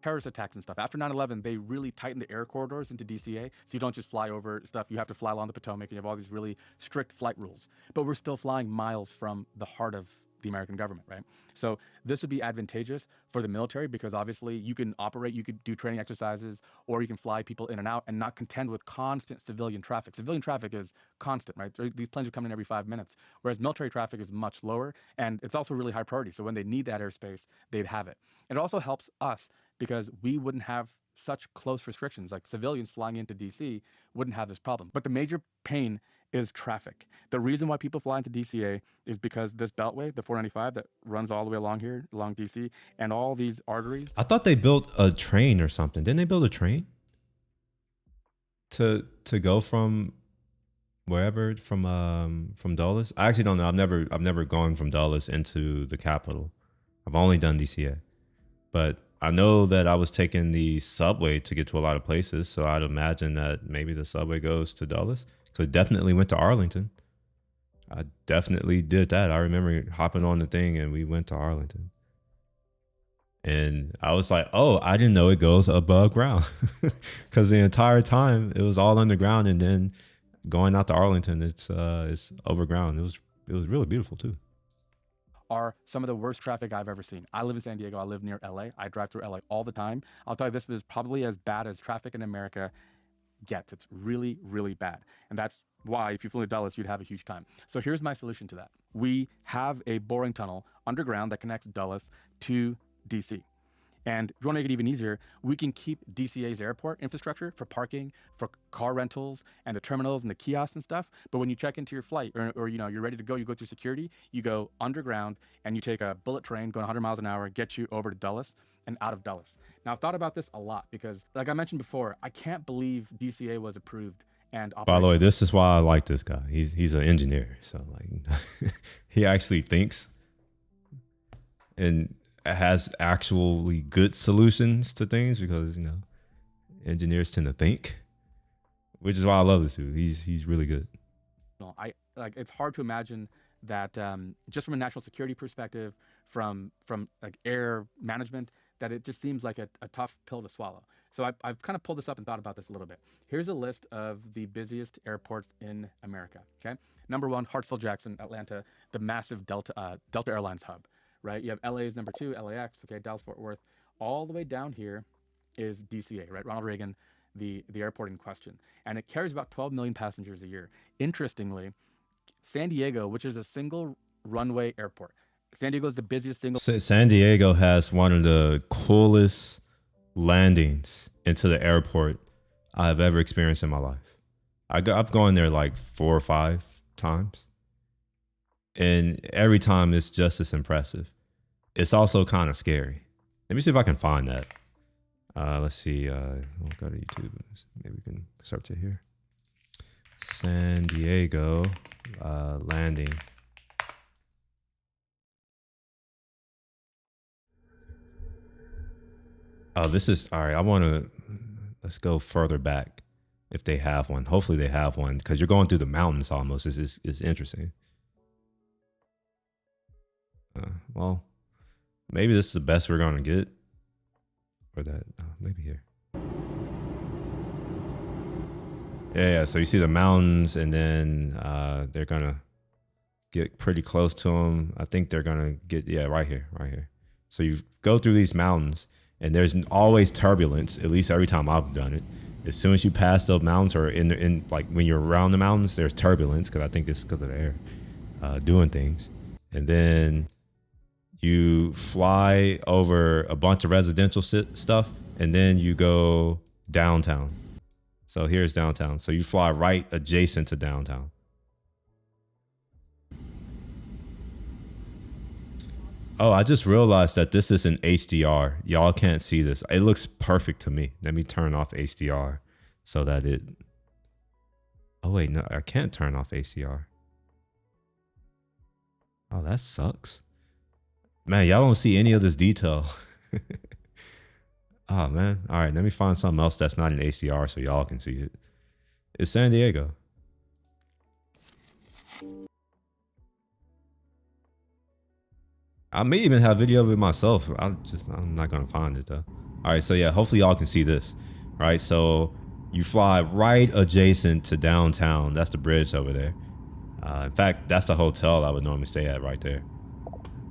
Terrorist attacks and stuff. After 9/11, they really tightened the air corridors into DCA, so you don't just fly over stuff. You have to fly along the Potomac, and you have all these really strict flight rules. But we're still flying miles from the heart of the American government, right? So this would be advantageous for the military because obviously you can operate, you could do training exercises, or you can fly people in and out and not contend with constant civilian traffic. Civilian traffic is constant, right? These planes are coming in every 5 minutes, whereas military traffic is much lower, and it's also really high priority. So when they need that airspace, they'd have it. It also helps us because we wouldn't have such close restrictions. Like civilians flying into DC wouldn't have this problem. But the major pain is traffic. The reason why people fly into DCA is because this beltway, the 495 that runs all the way along here, along DC, and all these arteries. I thought they built a train or something. Didn't they build a train to go from wherever, from Dulles? I actually don't know. I've never gone from Dulles into the capital. I've only done DCA, but I know that I was taking the subway to get to a lot of places, so I'd imagine that maybe the subway goes to Dulles. So it definitely went to Arlington. I definitely did that. I remember hopping on the thing and we went to Arlington. And I was like, oh, I didn't know it goes above ground. Because the entire time it was all underground, and then going out to Arlington, it's overground. It was really beautiful too. Are some of the worst traffic I've ever seen. I live in San Diego. I live near LA. I drive through LA all the time. I'll tell you, this is probably as bad as traffic in America gets. It's really, really bad. And that's why if you flew to Dulles, you'd have a huge time. So here's my solution to that. We have a boring tunnel underground that connects Dulles to DC. And if you want to make it even easier, we can keep DCA's airport infrastructure for parking, for car rentals, and the terminals and the kiosks and stuff. But when you check into your flight, or you're ready to go, you go through security, you go underground, and you take a bullet train going 100 miles an hour, get you over to Dulles and out of Dulles. Now, I've thought about this a lot because, like I mentioned before, I can't believe DCA was approved and operational. By the way, this is why I like this guy. He's an engineer, so like he actually thinks and has actually good solutions to things, because engineers tend to think, which is why I love this dude. He's really good. It's hard to imagine that just from a national security perspective, from like air management, that it just seems like a tough pill to swallow. So I've kind of pulled this up and thought about this a little bit. Here's a list of the busiest airports in America. Okay, number 1, Hartsfield-Jackson, Atlanta, the massive Delta Airlines hub. Right, you have LA is number 2, LAX, okay, Dallas-Fort Worth. All the way down here is DCA, right? Ronald Reagan, the airport in question. And it carries about 12 million passengers a year. Interestingly, San Diego, which is a single runway airport. San Diego is the busiest single. San Diego has one of the coolest landings into the airport I've ever experienced in my life. I've gone there like 4 or 5 times. And every time it's just as impressive. It's also kind of scary. Let me see if I can find that. Let's see. We'll go to YouTube. Maybe we can search it here. San Diego landing. Oh, this is all right. Let's go further back if they have one. Hopefully they have one, because you're going through the mountains almost. It's interesting. Well, maybe this is the best we're going to get. Or that, maybe here. Yeah, so you see the mountains, and then they're going to get pretty close to them. I think they're going to get, right here. So you go through these mountains, and there's always turbulence, at least every time I've done it. As soon as you pass those mountains, or in like when you're around the mountains, there's turbulence, because I think it's because of the air doing things. And then you fly over a bunch of residential stuff, and then you go downtown. So here's downtown. So you fly right adjacent to downtown. Oh, I just realized that this is an HDR. Y'all can't see this. It looks perfect to me. Let me turn off HDR so that it... Oh, wait, no, I can't turn off HDR. Oh, that sucks. Man, y'all don't see any of this detail. Oh, man. All right, let me find something else that's not in HDR so y'all can see it. It's San Diego. I may even have video of it myself. I'm not going to find it, though. All right, so yeah, hopefully y'all can see this. All right, so you fly right adjacent to downtown. That's the bridge over there. In fact, that's the hotel I would normally stay at right there.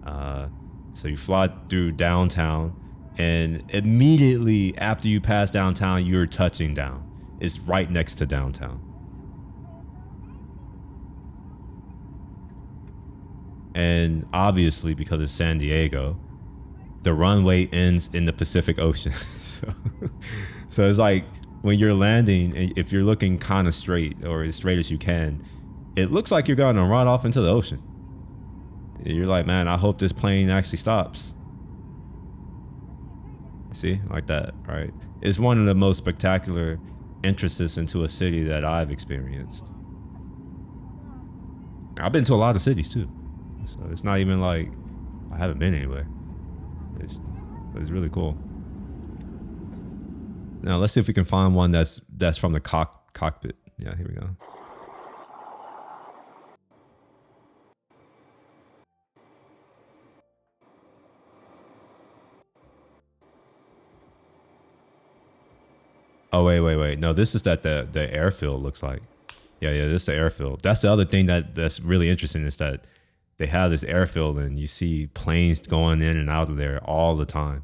So you fly through downtown, and immediately after you pass downtown, you're touching down. It's right next to downtown. And obviously, because it's San Diego, the runway ends in the Pacific Ocean. So it's like when you're landing, if you're looking kind of straight or as straight as you can, it looks like you're going to run off into the ocean. You're like, man, I hope this plane actually stops. See, like that, right? It's one of the most spectacular entrances into a city that I've experienced. I've been to a lot of cities too, so it's not even like I haven't been anywhere. It's really cool. Now let's see if we can find one that's from the cockpit. Yeah, here we go. Oh wait. No, this is that the airfield looks like. Yeah, this is the airfield. That's the other thing that's really interesting is that they have this airfield and you see planes going in and out of there all the time.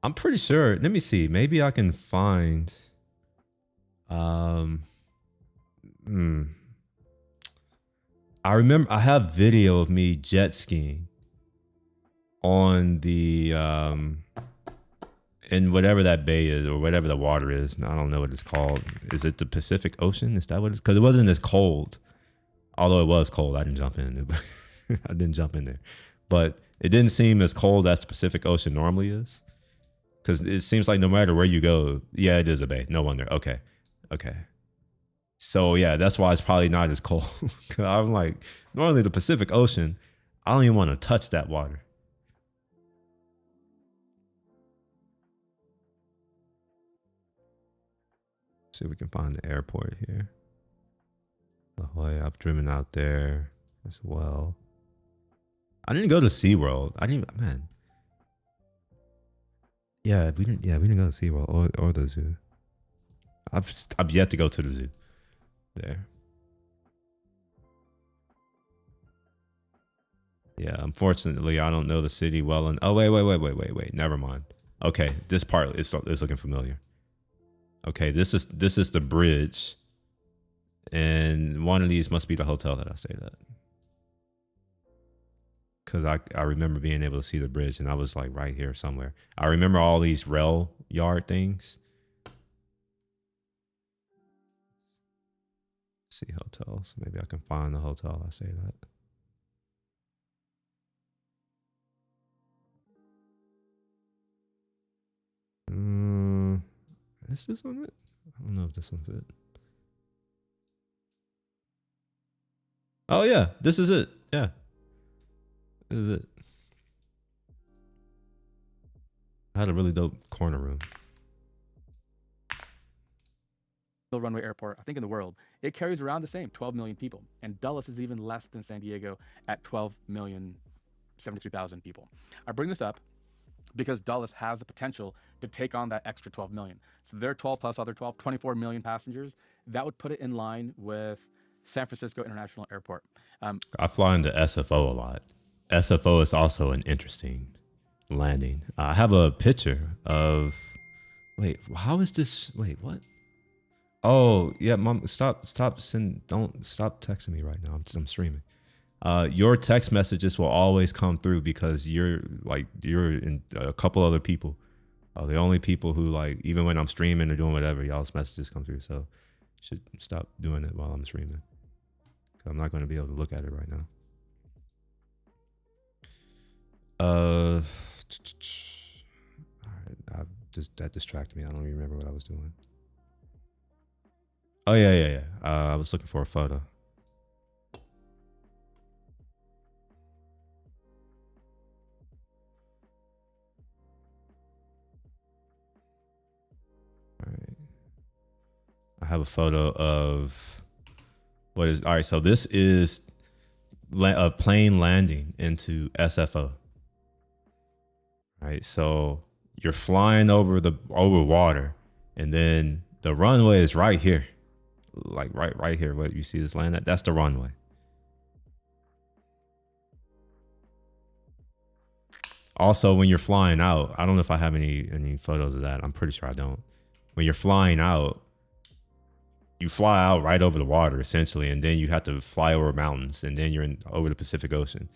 I'm pretty sure. Let me see. Maybe I can find. I remember I have video of me jet skiing on the in whatever that bay is or whatever the water is. I don't know what it's called. Is it the Pacific Ocean? Is that what it's? Because it wasn't as cold. Although it was cold, I didn't jump in. I didn't jump in there, but it didn't seem as cold as the Pacific Ocean normally is. Because it seems like no matter where you go, yeah, it is a bay. No wonder. Okay. So yeah, that's why it's probably not as cold. Cause I'm like, normally the Pacific Ocean, I don't even want to touch that water. See if we can find the airport here. La Jolla, I've driven out there as well. I didn't go to SeaWorld. Man. Yeah, we didn't go to SeaWorld or the zoo. I've yet to go to the zoo. There. Yeah, unfortunately, I don't know the city well. And oh wait. Never mind. Okay, this part is looking familiar. Okay, this is the bridge, and one of these must be the hotel that I stayed at. Because I remember being able to see the bridge, and I was like right here somewhere. I remember all these rail yard things. See hotels. Maybe I can find the hotel I stayed at. Is this one it? I don't know if this one's it. Oh yeah, this is it. Yeah. This is it. I had a really dope corner room. Runway airport, I think in the world, it carries around the same 12 million people. And Dulles is even less than San Diego at 12,073,000 people. I bring this up because Dulles has the potential to take on that extra 12 million. So their 12 plus other 12, 24 million passengers, that would put it in line with San Francisco International Airport. I fly into SFO a lot. SFO is also an interesting landing. I have a picture of, wait, how is this? Wait, what? Oh yeah, Mom, stop texting me right now. I'm streaming. Your text messages will always come through because you're in a couple other people are the only people who, like, even when I'm streaming or doing whatever, y'all's messages come through. So you should stop doing it while I'm streaming. I'm not going to be able to look at it right now. All right, that distracted me. I don't even remember what I was doing. Oh yeah. I was looking for a photo. All right. I have a photo of what is, all right. So this is a plane landing into SFO. All right. So you're flying over water, and then the runway is right here. Like right here, what you see this land at, that's the runway. Also, when you're flying out, I don't know if I have any photos of that. I'm pretty sure I don't. When you're flying out, you fly out right over the water essentially, and then you have to fly over mountains, and then you're over the Pacific Ocean.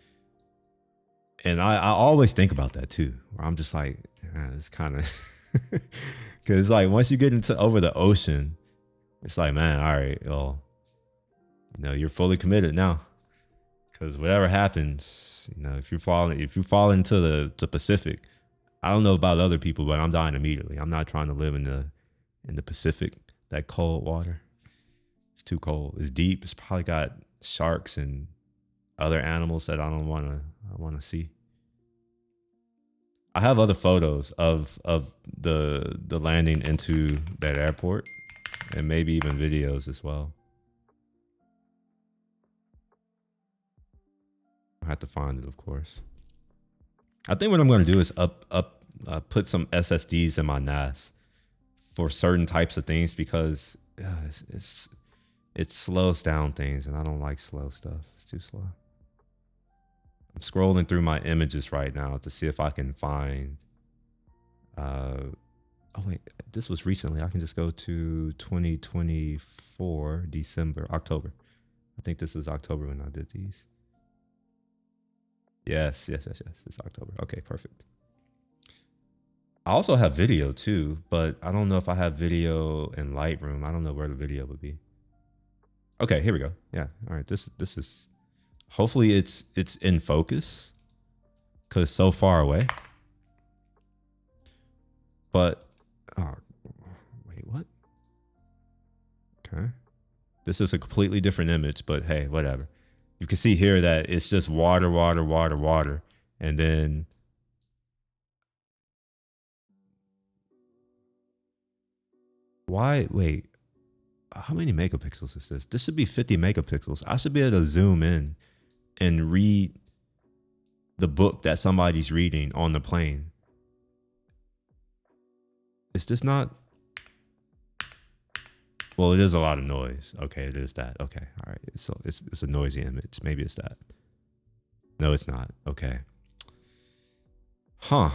And I always think about that too. I'm just like, it's kind of because like once you get into over the ocean, it's like, man, all right, well, you're fully committed now. Because whatever happens, if you fall into the Pacific, I don't know about other people, but I'm dying immediately. I'm not trying to live in the Pacific, that cold water. It's too cold. It's deep. It's probably got sharks and other animals that I want to see. I have other photos of the landing into that airport, and maybe even videos as well. I have to find it, of course. I think what I'm going to do is put some SSDs in my NAS for certain types of things, because it slows down things, and I don't like slow stuff. It's too slow. I'm scrolling through my images right now to see if I can find. Oh wait, this was recently. I can just go to 2024 October. I think this is October when I did these. Yes. It's October. Okay, perfect. I also have video too, but I don't know if I have video in Lightroom. I don't know where the video would be. Okay, here we go. Yeah. All right. This is, hopefully it's in focus because it's so far away. But wait, what? Okay. This is a completely different image, but hey, whatever. You can see here that it's just water. And then wait, how many megapixels is this? This should be 50 megapixels. I should be able to zoom in and read the book that somebody's reading on the plane. Is this not? Well, it is a lot of noise. Okay, it is that. Okay, all right. It's a noisy image. Maybe it's that. No, it's not. Okay. Huh.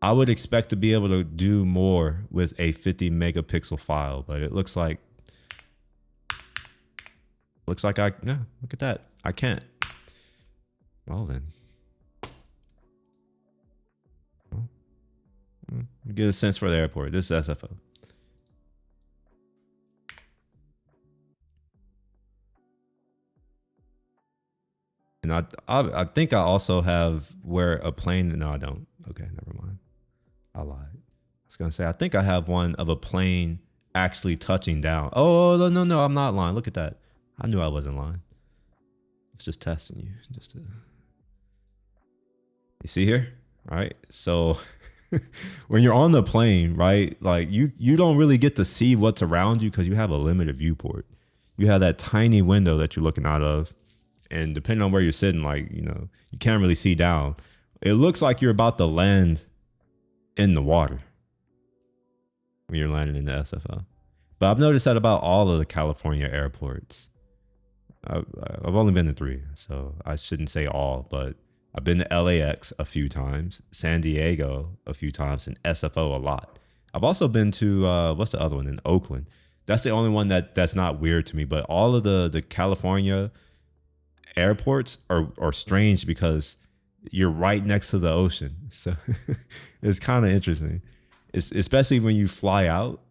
I would expect to be able to do more with a 50 megapixel file, but it looks like look at that. I can't. Well then. Get a sense for the airport. This is SFO. And I think I also have where a plane. No, I don't. Okay, never mind. I lied. I was gonna say I think I have one of a plane actually touching down. Oh no, I'm not lying. Look at that. I knew I wasn't lying. I was just testing you. You see here? All right. So when you're on the plane, right? Like you don't really get to see what's around you because you have a limited viewport. You have that tiny window that you're looking out of. And depending on where you're sitting, like, you can't really see down. It looks like you're about to land in the water when you're landing in the SFO. But I've noticed that about all of the California airports. I've only been to 3, so I shouldn't say all, but I've been to LAX a few times, San Diego a few times, and SFO a lot. I've also been to, what's the other one, in Oakland. That's the only one that's not weird to me, but all of the California airports are strange because you're right next to the ocean. So it's kind of interesting. It's especially when you fly out,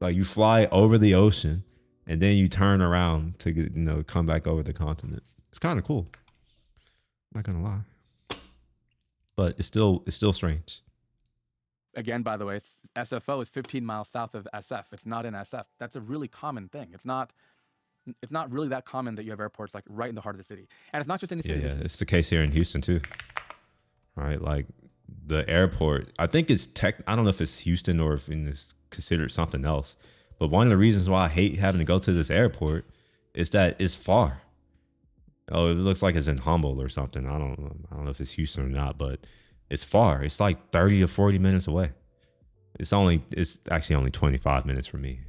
like you fly over the ocean and then you turn around to come back over the continent. It's kind of cool. I'm not gonna lie, but it's still strange. Again, by the way, SFO is 15 miles south of SF. It's not in SF. That's a really common thing. It's not really that common that you have airports like right in the heart of the city. And it's not just in the city. Yeah, it's the case here in Houston too. All right, like the airport, I think it's I don't know if it's Houston or if it's considered something else. But one of the reasons why I hate having to go to this airport is that it's far. Oh, it looks like it's in Humboldt or something. I don't know if it's Houston or not, but it's far. It's like 30 or 40 minutes away. It's actually only 25 minutes for me.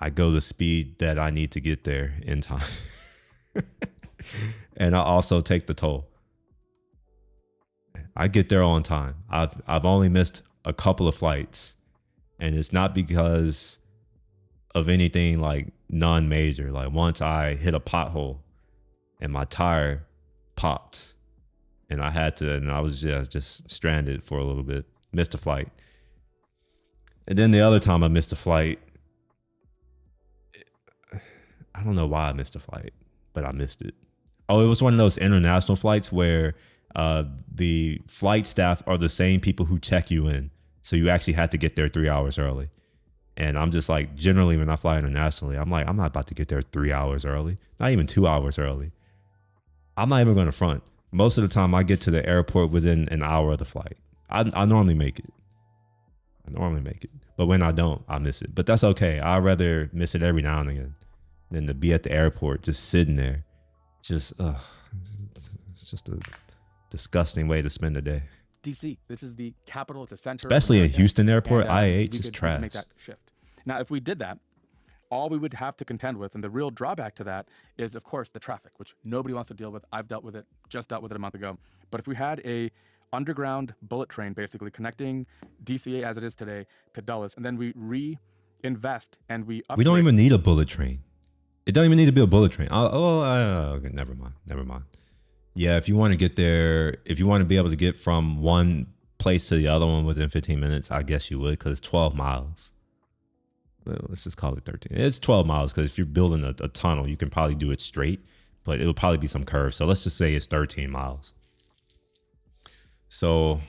I go the speed that I need to get there in time. And I also take the toll. I get there on time. I've only missed a couple of flights, and it's not because of anything like non-major. Like once I hit a pothole and my tire popped, and I was just stranded for a little bit, missed a flight. And then the other time I missed a flight, I don't know why I missed a flight, but I missed it. Oh, it was one of those international flights where the flight staff are the same people who check you in. So you actually had to get there 3 hours early. And I'm just like, generally when I fly internationally, I'm like, I'm not about to get there 3 hours early, not even 2 hours early. I'm not even going to front. Most of the time I get to the airport within an hour of the flight. I normally make it. But when I don't, I miss it. But that's okay. I'd rather miss it every now and again than to be at the airport just sitting there. It's just a disgusting way to spend the day. DC, this is the capital. It's a center. Especially in Houston Airport, and, IAH we is could trash. Make that shift. Now, if we did that, all we would have to contend with, and the real drawback to that is, of course, the traffic, which nobody wants to deal with. I've dealt with it, just dealt with it a month ago. But if we had a underground bullet train, basically connecting DCA as it is today to Dulles, and then we reinvest and we upgrade. We don't even need a bullet train. It don't even need to be a bullet train. Okay, never mind. Yeah, if you want to get there, if you want to be able to get from one place to the other one within 15 minutes, I guess you would, because it's 12 miles. Well, let's just call it 13. It's 12 miles because if you're building a tunnel, you can probably do it straight, but it'll probably be some curves. So let's just say it's 13 miles. So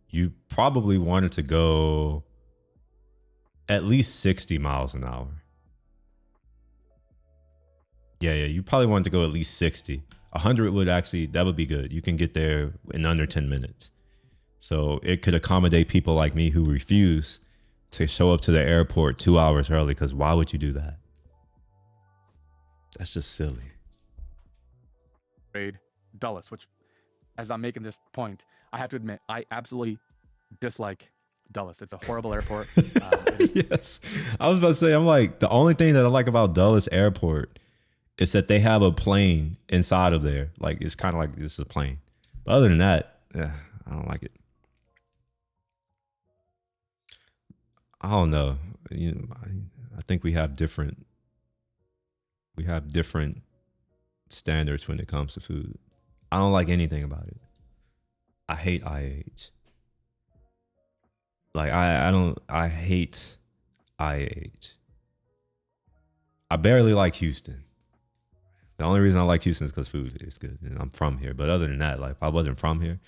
you probably wanted to go at least 60 miles an hour. Yeah, you probably wanted to go at least 60. 100 that would be good. You can get there in under 10 minutes. So it could accommodate people like me who refuse to show up to the airport 2 hours early, because why would you do that? That's just silly. Dulles, which, as I'm making this point, I have to admit, I absolutely dislike Dulles. It's a horrible airport. Yes. I was about to say, I'm like, the only thing that I like about Dulles Airport is that they have a plane inside of there. Like, it's kind of like this is a plane. But other than that, I don't like it. I don't know. I think we have different standards when it comes to food. I don't like anything about it. I hate IH. Like I hate IH. I barely like Houston. The only reason I like Houston is because food is good and I'm from here. But other than that, like if I wasn't from here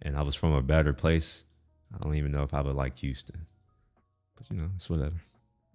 and I was from a better place, I don't even know if I would like Houston. But it's whatever.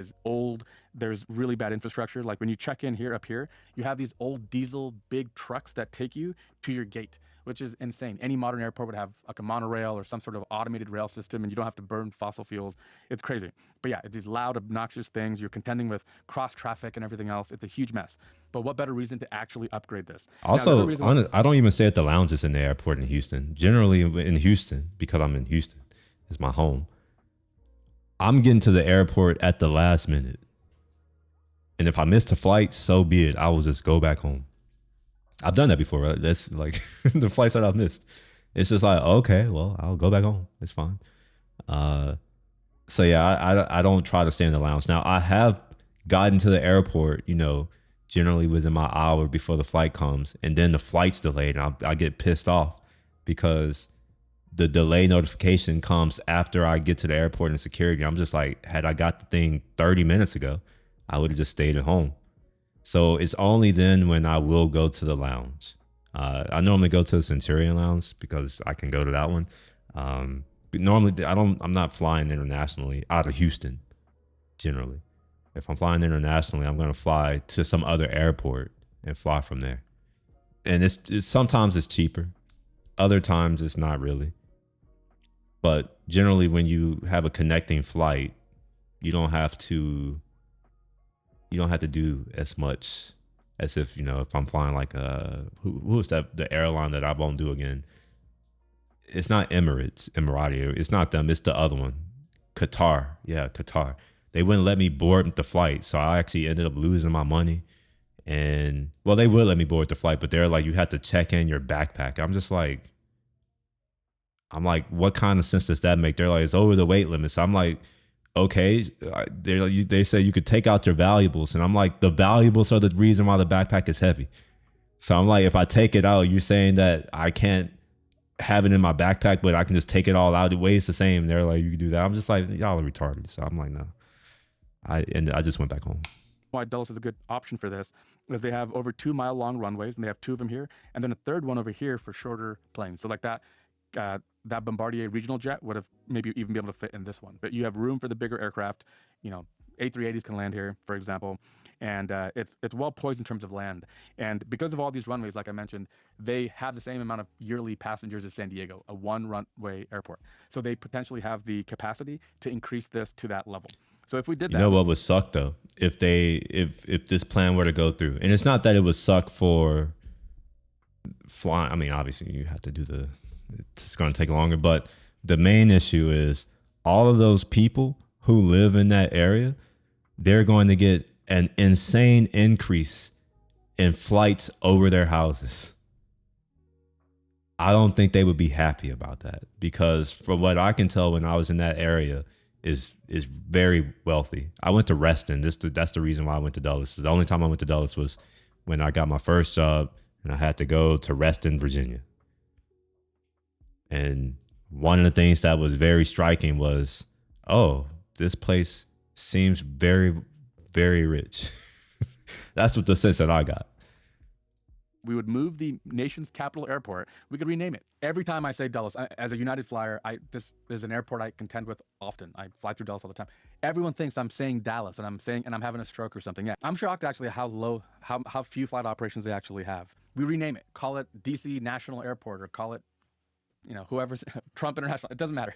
Is old. There's really bad infrastructure. Like when you check in here up here, you have these old diesel big trucks that take you to your gate, which is insane. Any modern airport would have like a monorail or some sort of automated rail system, and you don't have to burn fossil fuels. It's crazy. But yeah, it's these loud, obnoxious things. You're contending with cross traffic and everything else. It's a huge mess. But what better reason to actually upgrade this? Also, I don't even stay at the lounges in the airport in Houston. Generally in Houston, because I'm in Houston, it's my home. I'm getting to the airport at the last minute. And if I missed a flight, so be it. I will just go back home. I've done that before. Right? That's like the flights that I've missed. It's just like, okay, well, I'll go back home. It's fine. So yeah, I don't try to stay in the lounge. Now I have gotten to the airport, generally within my hour before the flight comes, and then the flight's delayed, and I get pissed off because the delay notification comes after I get to the airport and security. I'm just like, had I got the thing 30 minutes ago, I would have just stayed at home. So it's only then when I will go to the lounge. I normally go to the Centurion Lounge because I can go to that one. But normally I'm not flying internationally out of Houston generally. If I'm flying internationally, I'm going to fly to some other airport and fly from there. And it's sometimes it's cheaper. Other times it's not really. But generally when you have a connecting flight, you don't have to do as much as if I'm flying like who is that, the airline that I won't do again. It's not Emirati. It's not them. It's the other one. Qatar. Yeah, Qatar. They wouldn't let me board the flight. So I actually ended up losing my money. And well, they would let me board the flight, but they're like, you have to check in your backpack. I'm just like, I'm like, what kind of sense does that make? They're like, it's over the weight limit. So I'm like, okay. They say you could take out your valuables. And I'm like, the valuables are the reason why the backpack is heavy. So I'm like, if I take it out, you're saying that I can't have it in my backpack, but I can just take it all out. It weighs the same. They're like, you can do that. I'm just like, y'all are retarded. So I'm like, no. I just went back home. Why Dulles is a good option for this is they have over 2 mile long runways, and they have 2 of them here, and then a third one over here for shorter planes. So like that Bombardier regional jet would have maybe even be able to fit in this one. But you have room for the bigger aircraft. You know, A380s can land here, for example, and it's well poised in terms of land. And because of all these runways, like I mentioned, they have the same amount of yearly passengers as San Diego, a 1 runway airport. So they potentially have the capacity to increase this to that level. So if we did that, you know what would suck though, if this plan were to go through, and it's not that it would suck for flying. I mean, obviously you have to do it's going to take longer, but the main issue is all of those people who live in that area, they're going to get an insane increase in flights over their houses. I don't think they would be happy about that, because from what I can tell, when I was in that area, is very wealthy. I went to Reston. That's the reason why I went to Dulles. The only time I went to Dulles was when I got my first job and I had to go to Reston, Virginia. And one of the things that was very striking was, oh, this place seems very, very rich. That's what the sense that I got. We would move the nation's capital airport. We could rename it. Every time I say Dulles, as a United flyer, this is an airport I contend with often. I fly through Dulles all the time. Everyone thinks I'm saying Dallas, and I'm having a stroke or something. Yeah, I'm shocked actually how few flight operations they actually have. We rename it. Call it DC National Airport, or call it, whoever's Trump International. It doesn't matter.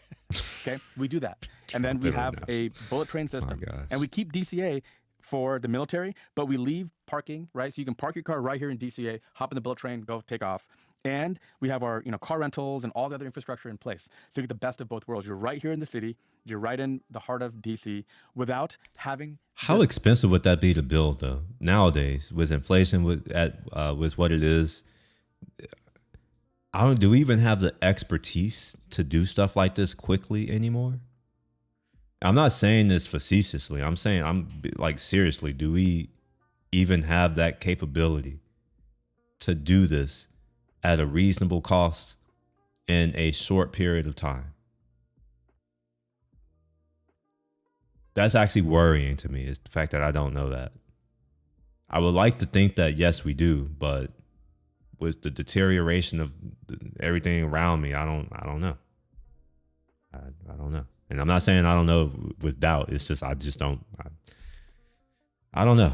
Okay, we do that, and then we have a bullet train system, and we keep DCA for the military, but we leave parking, right? So you can park your car right here in DCA, hop in the bullet train, go take off. And we have our, car rentals and all the other infrastructure in place. So you get the best of both worlds. You're right here in the city. You're right in the heart of DC without having. How expensive would that be to build though? Nowadays, with inflation, with what it is, do we even have the expertise to do stuff like this quickly anymore? I'm not saying this facetiously. I'm saying, seriously, do we even have that capability to do this at a reasonable cost in a short period of time? That's actually worrying to me, is the fact that I don't know that. I would like to think that, yes, we do, but with the deterioration of everything around me, I don't know. I don't know. And I'm not saying I don't know with doubt. It's just, I don't know.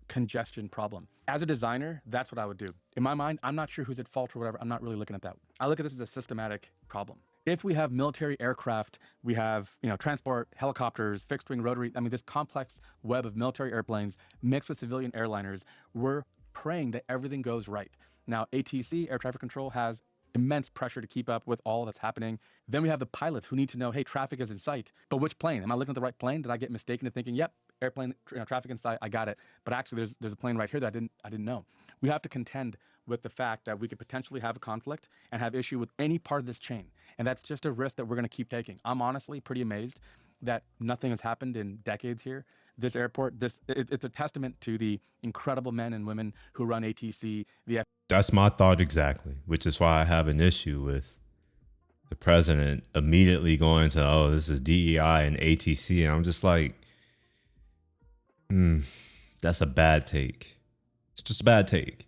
Congestion problem. As a designer, that's what I would do. In my mind, I'm not sure who's at fault or whatever. I'm not really looking at that. I look at this as a systematic problem. If we have military aircraft, we have, transport, helicopters, fixed wing, rotary, this complex web of military airplanes mixed with civilian airliners, we're praying that everything goes right. Now, ATC, air traffic control, has immense pressure to keep up with all that's happening. Then we have the pilots who need to know, hey, traffic is in sight. But which plane? Am I looking at the right plane? Did I get mistaken into thinking, yep, airplane, traffic in sight, I got it. But actually, there's a plane right here that I didn't know. We have to contend with the fact that we could potentially have a conflict and have issue with any part of this chain. And that's just a risk that we're going to keep taking. I'm honestly pretty amazed that nothing has happened in decades here. This airport, it's a testament to the incredible men and women who run ATC. That's my thought exactly, which is why I have an issue with the president immediately going to, oh, this is DEI and ATC. And I'm just like, that's a bad take. It's just a bad take.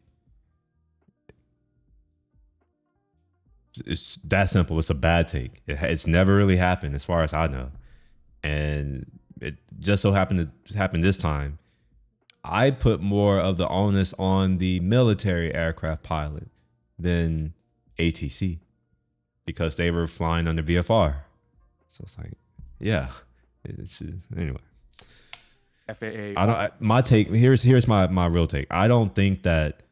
It's that simple. It's a bad take. It's never really happened as far as I know. And it just so happened to happen this time. I put more of the onus on the military aircraft pilot than ATC because they were flying under VFR. So it's like, yeah. Anyway. FAA. My take, here's my real take. I don't think that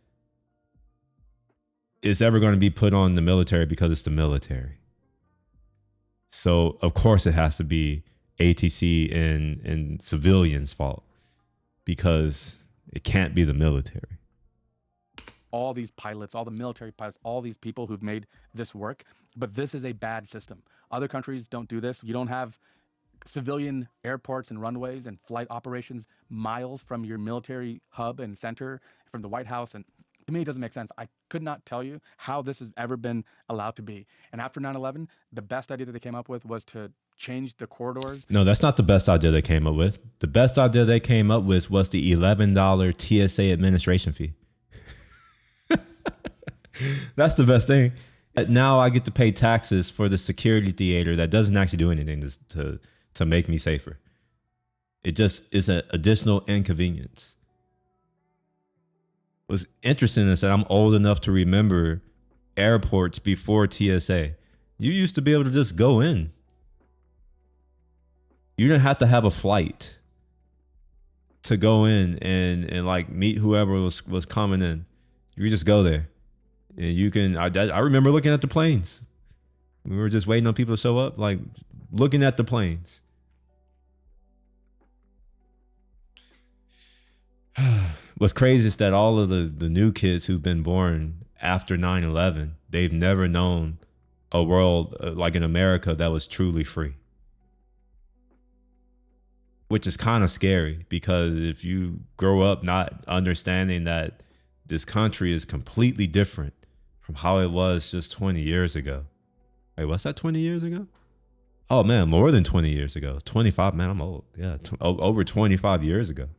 it's ever going to be put on the military because it's the military. So of course it has to be ATC and civilians' fault, because it can't be the military. all these pilots, all the military pilots, all these people who've made this work. But this is a bad system. Other countries don't do this. You don't have civilian airports and runways and flight operations miles from your military hub and center, from the White House. And to me, it doesn't make sense. I could not tell you how this has ever been allowed to be. And after 9/11, the best idea that they came up with was to change the corridors. No, that's not the best idea they came up with. The best idea they came up with was the $11 TSA administration fee. That's the best thing. Now I get to pay taxes for the security theater that doesn't actually do anything to make me safer. It just is an additional inconvenience. What's interesting is that I'm old enough to remember airports before TSA. You used to be able to just go in. You didn't have to have a flight to go in and like meet whoever was coming in. You could just go there. And you can, I remember looking at the planes. We were just waiting on people to show up, like looking at the planes. What's crazy is that all of the new kids who've been born after 9/11, they've never known a world like in America that was truly free. Which is kind of scary, because if you grow up not understanding that this country is completely different from how it was just 20 years ago. Wait, what's that, 20 years ago? Oh man, more than 20 years ago. 25, man, I'm old. Yeah, over 25 years ago.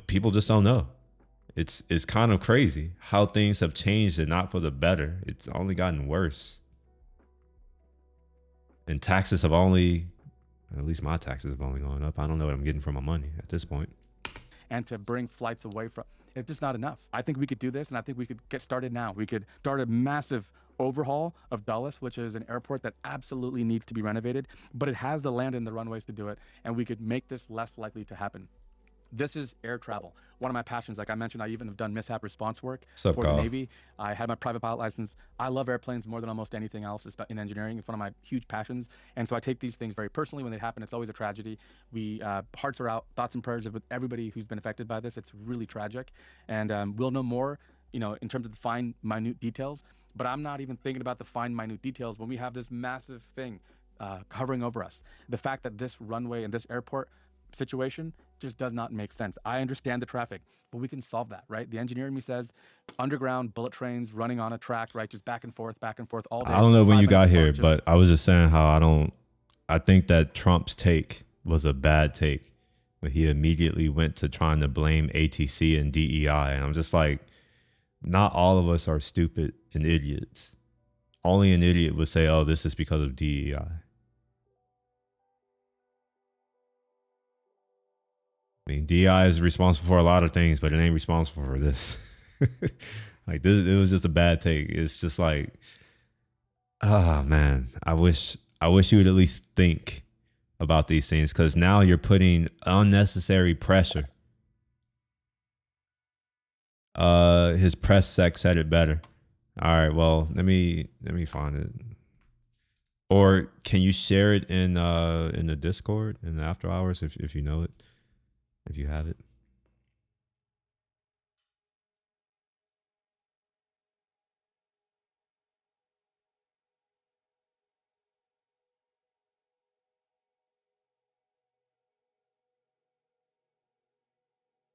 People just don't know. It's kind of crazy how things have changed, and not for the better. It's only gotten worse. And taxes have only, at least my taxes have only gone up. I don't know what I'm getting for my money at this point. And to bring flights away from, it's just not enough. I think we could do this, and I think we could get started now. We could start a massive overhaul of Dulles, which is an airport that absolutely needs to be renovated, but it has the land and the runways to do it, and we could make this less likely to happen. This is air travel. One of my passions. Like I mentioned, I even have done mishap response work for the Navy. I had my private pilot license. I love airplanes more than almost anything else in engineering. It's one of my huge passions. And so I take these things very personally. When they happen, it's always a tragedy. We hearts are out, thoughts and prayers with everybody who's been affected by this. It's really tragic. And we'll know more, in terms of the fine, minute details. But I'm not even thinking about the fine, minute details when we have this massive thing hovering over us. The fact that this runway and this airport situation just does not make sense. I understand the traffic, but we can solve that, right? The engineer in me says underground bullet trains running on a track, right? Just back and forth all day. I don't know when you got here, but I was just saying how I think that Trump's take was a bad take, but he immediately went to trying to blame ATC and DEI. And I'm just like, not all of us are stupid and idiots. Only an idiot would say, oh, this is because of DEI. I mean, DI is responsible for a lot of things, but it ain't responsible for this. Like this, it was just a bad take. It's just like, man, I wish you would at least think about these things, because now you're putting unnecessary pressure. His press sec said it better. All right, well, let me find it. Or can you share it in the Discord in the after hours if you know it? If you have it.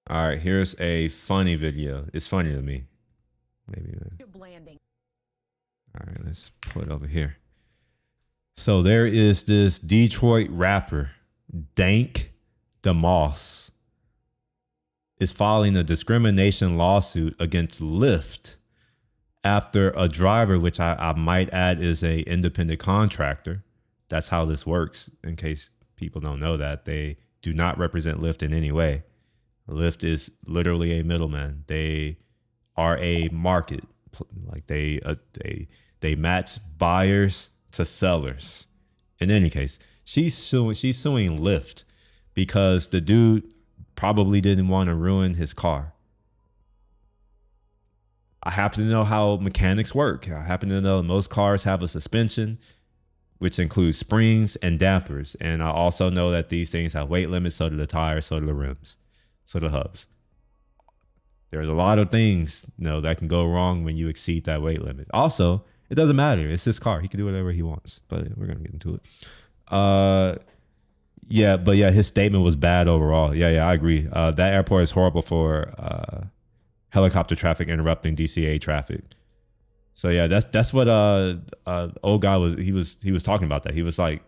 All right, here's a funny video. It's funny to me. Maybe. Blanding. All right, let's put it over here. So there is this Detroit rapper, Dank DeMoss, is filing a discrimination lawsuit against Lyft after a driver, which I might add is a independent contractor. That's how this works, in case people don't know that. They do not represent Lyft in any way. Lyft is literally a middleman. They are a market. Like they match buyers to sellers. In any case, she's suing Lyft because the dude probably didn't want to ruin his car. I happen to know how mechanics work. I happen to know most cars have a suspension, which includes springs and dampers. And I also know that these things have weight limits, so do the tires, so do the rims, so do the hubs. There's a lot of things, that can go wrong when you exceed that weight limit. Also, it doesn't matter. It's his car. He can do whatever he wants. But we're gonna get into it. His statement was bad overall. Yeah, I agree. That airport is horrible for helicopter traffic interrupting DCA traffic. So yeah, that's what old guy was talking about. That he was like,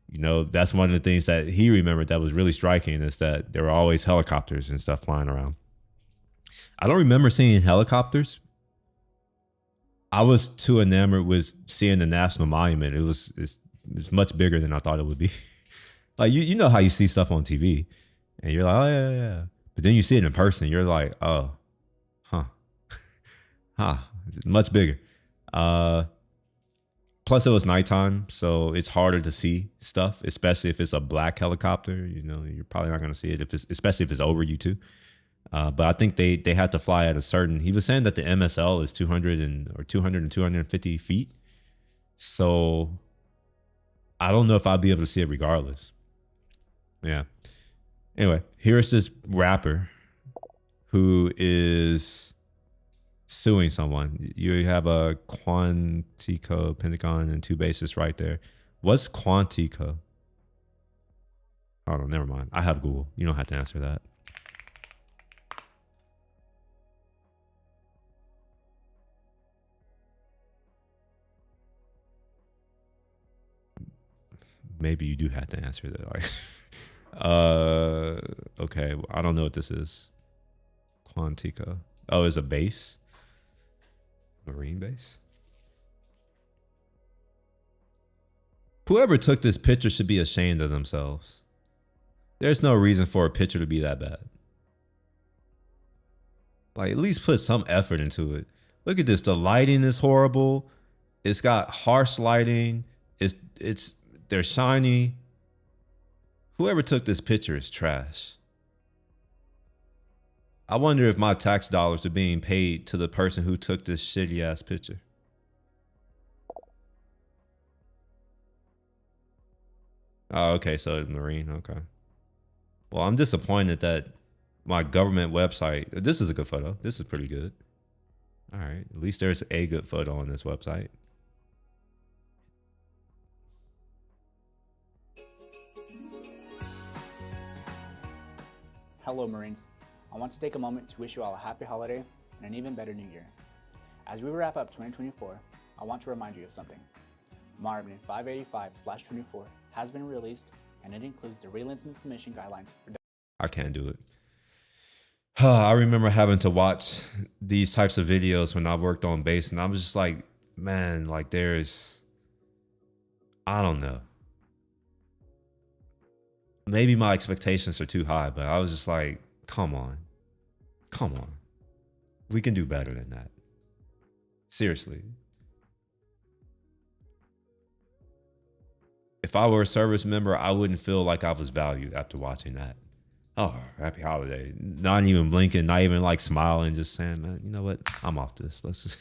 that's one of the things that he remembered that was really striking, is that there were always helicopters and stuff flying around. I don't remember seeing helicopters. I was too enamored with seeing the National Monument. It was much bigger than I thought it would be. Like you know how you see stuff on TV and you're like, oh yeah. But then you see it in person, you're like, oh, much bigger. Plus it was nighttime, so it's harder to see stuff, especially if it's a black helicopter. You're probably not going to see it especially if it's over you too. But I think they had to fly at a certain. He was saying that the MSL is 200 and 250 feet. So I don't know if I'll be able to see it regardless. Yeah. Anyway, here's this rapper who is suing someone. You have a Quantico, Pentagon, and 2 bases right there. What's Quantico? Oh, no, never mind. I have Google. You don't have to answer that. Maybe you do have to answer that. Like, okay. I don't know what this is. Quantico. Oh, it's a base. Marine base. Whoever took this picture should be ashamed of themselves. There's no reason for a picture to be that bad. Like, at least put some effort into it. Look at this. The lighting is horrible. It's got harsh lighting. They're shiny. Whoever took this picture is trash. I wonder if my tax dollars are being paid to the person who took this shitty ass picture. Oh, okay, so it's Marine, okay. Well, I'm disappointed that my government website, this is a good photo. This is pretty good. All right, at least there's a good photo on this website. Hello Marines. I want to take a moment to wish you all a happy holiday and an even better new year. As we wrap up 2024, I want to remind you of something. Marvin 585/24 has been released, and it includes the re-enlistment submission guidelines. I can't do it. I remember having to watch these types of videos when I worked on base, and I was just like, man, like I don't know. Maybe my expectations are too high, but I was just like, come on. We can do better than that. Seriously. If I were a service member, I wouldn't feel like I was valued after watching that. Oh, happy holiday. Not even blinking, not even like smiling, just saying, man, you know what? I'm off this. Let's just.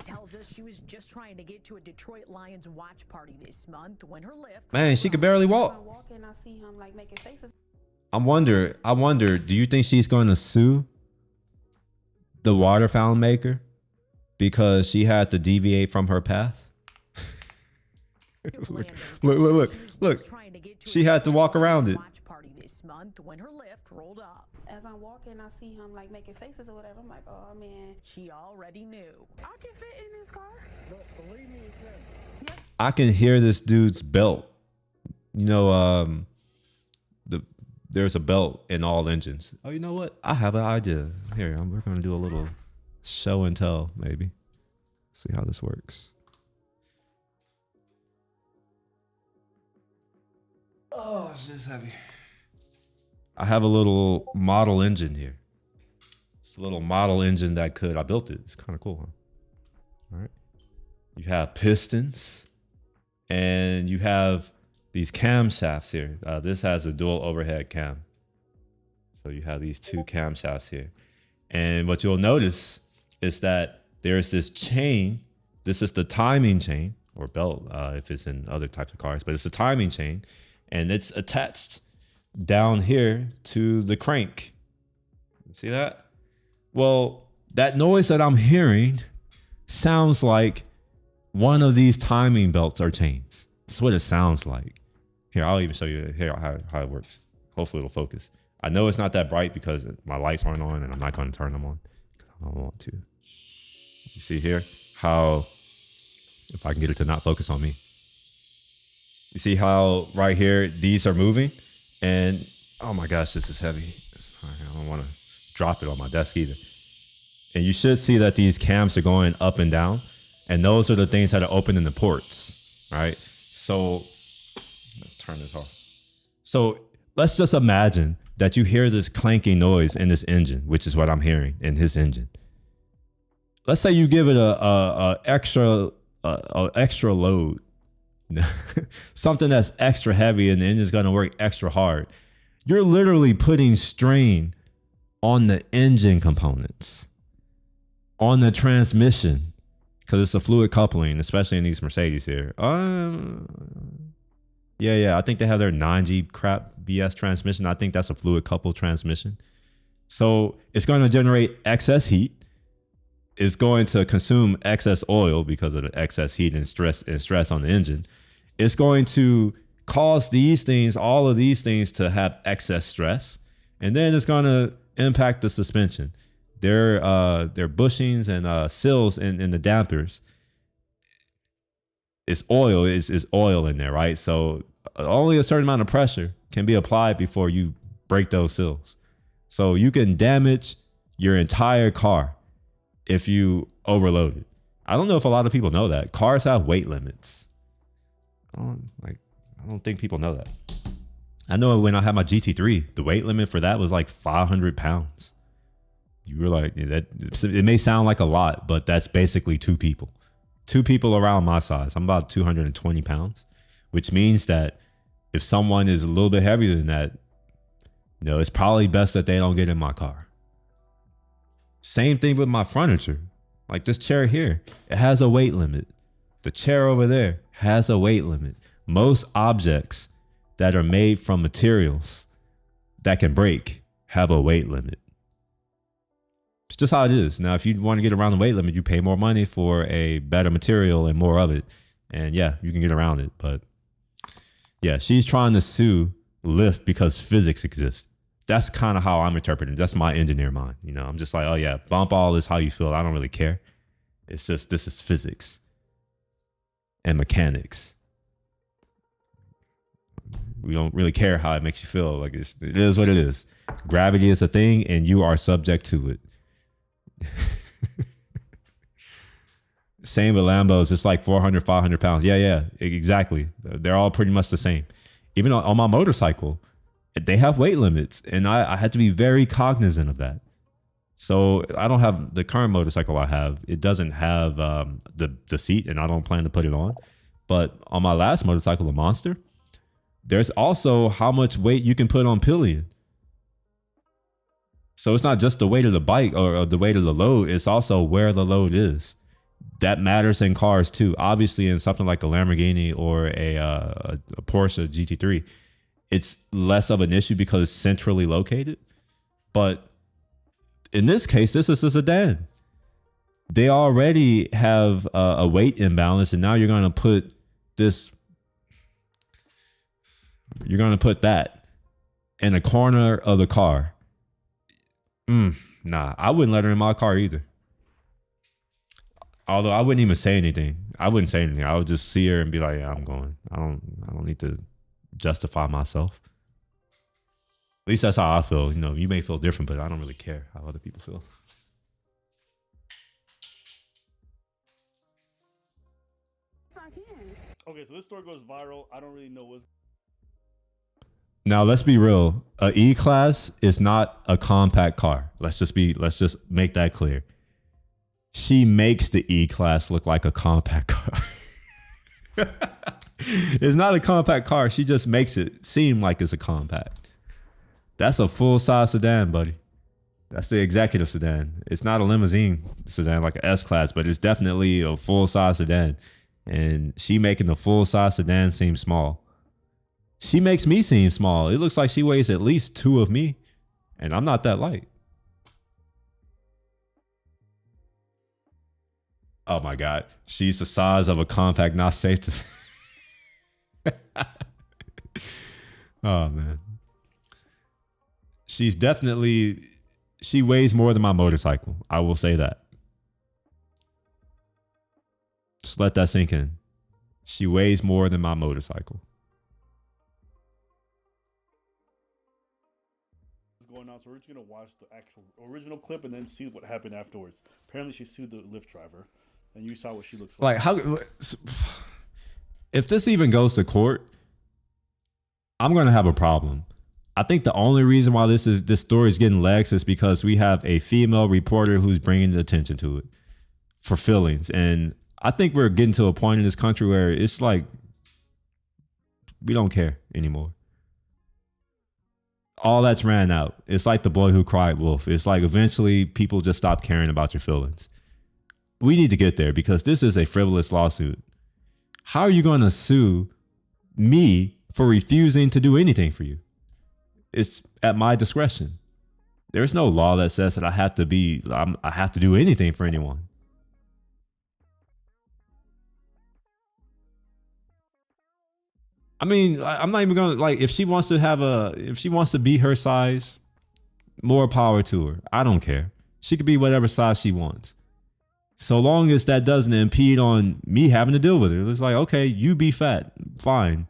Tells us she was just trying to get to a Detroit Lions watch party this month when her lift. Man, she could barely walk. I walk in, I see him like making faces. I wonder, do you think she's going to sue the water fountain maker because she had to deviate from her path? Look. She had to walk around it. Month when her lift rolled up. As I'm walking, I see him like making faces or whatever. I'm like, oh man. She already knew. I can fit in this car. Believe me, you can. I can hear this dude's belt. There's a belt in all engines. Oh, you know what? I have an idea. Here, we're going to do a little show and tell, maybe. See how this works. Oh, it's just heavy. I have a little model engine here. It's a little model engine that I built it. It's kind of cool, huh? All right. You have pistons and you have these camshafts here. This has a dual overhead cam. So you have these 2 camshafts here. And what you'll notice is that there's this chain. This is the timing chain or belt if it's in other types of cars, but it's a timing chain and it's attached down here to the crank. You see that? Well, that noise that I'm hearing sounds like one of these timing belts or chains. That's what it sounds like. Here, I'll even show you here how it works. Hopefully it'll focus. I know it's not that bright because my lights aren't on and I'm not going to turn them on. I don't want to. You see here how, if I can get it to not focus on me. You see how right here, these are moving? And oh my gosh, this is heavy. I don't want to drop it on my desk either. And you should see that these cams are going up and down. And those are the things that are open in the ports, right? So let's turn this off. So let's just imagine that you hear this clanking noise in this engine, which is what I'm hearing in his engine. Let's say you give it a extra load, something that's extra heavy, and the engine's going to work extra hard. You're literally putting strain on the engine components, on the transmission, because it's a fluid coupling, especially in these Mercedes here. Yeah. I think they have their 9G crap BS transmission. I think that's a fluid coupled transmission. So it's going to generate excess heat. It's going to consume excess oil because of the excess heat and stress on the engine. It's going to cause these things, all of these things, to have excess stress, and then it's going to impact the suspension. Their bushings and sills and the dampers. It's oil. Is oil in there, right? So only a certain amount of pressure can be applied before you break those sills. So you can damage your entire car if you overload it. I don't know if a lot of people know that. Cars have weight limits. I don't think people know that. I know when I had my GT3, the weight limit for that was like 500 pounds. You were like, that it may sound like a lot, but that's basically two people. Two people around my size. I'm about 220 pounds, which means that if someone is a little bit heavier than that, it's probably best that they don't get in my car. Same thing with my furniture. Like this chair here, it has a weight limit. The chair over there has a weight limit. Most objects that are made from materials that can break have a weight limit. It's just how it is. Now, if you want to get around the weight limit, you pay more money for a better material and more of it. And yeah, you can get around it. But yeah, she's trying to sue Lyft because physics exists. That's kind of how I'm interpreting it. That's my engineer mind. I'm just like, oh yeah, bump all this how you feel. I don't really care. It's just, this is physics and mechanics. We don't really care how it makes you feel. Like it is what it is. Gravity is a thing and you are subject to it. Same with Lambos. It's like 400, 500 pounds. Yeah, exactly. They're all pretty much the same. Even on my motorcycle, they have weight limits, and I had to be very cognizant of that. So I don't have the current motorcycle I have. It doesn't have the seat, and I don't plan to put it on. But on my last motorcycle, the Monster, there's also how much weight you can put on pillion. So it's not just the weight of the bike or the weight of the load. It's also where the load is. That matters in cars too. Obviously, in something like a Lamborghini or a Porsche GT3, it's less of an issue because it's centrally located. But in this case, this is a sedan. They already have a weight imbalance, and now you're going to put this. You're going to put that in a corner of the car. Nah, I wouldn't let her in my car either. Although I wouldn't even say anything. I wouldn't say anything. I would just see her and be like, yeah, I'm going. I don't need to justify myself. At least that's how I feel. You may feel different, but I don't really care how other people feel. Okay, so this story goes viral. I don't really know what's. Now let's be real. A E-Class is not a compact car. Let's just make that clear. She makes the E-Class look like a compact car. It's not a compact car. She just makes it seem like it's a compact. That's a full-size sedan, buddy. That's the executive sedan. It's not a limousine sedan like an S-Class, but it's definitely a full-size sedan. And she making the full-size sedan seem small. She makes me seem small. It looks like she weighs at least 2 of me, and I'm not that light. Oh my God. She's the size of a compact, not safe to. Oh man. She's definitely, she weighs more than my motorcycle. I will say that. Just let that sink in. She weighs more than my motorcycle. Going on, so we're just gonna watch the actual original clip and then see what happened afterwards. Apparently, she sued the Lyft driver, and you saw what she looks like. Like, how, if this even goes to court, I'm gonna have a problem. I think the only reason why this story is getting legs is because we have a female reporter who's bringing the attention to it for feelings, and I think we're getting to a point in this country where it's like we don't care anymore. All that's ran out. It's like the boy who cried wolf. It's like eventually people just stop caring about your feelings. We need to get there because this is a frivolous lawsuit. How are you going to sue me for refusing to do anything for you? It's at my discretion. There's no law that says that I have to do anything for anyone. I mean, I'm not even gonna, like, if she wants to be her size, more power to her. I don't care. She could be whatever size she wants. So long as that doesn't impede on me having to deal with it. It's like, okay, you be fat. Fine.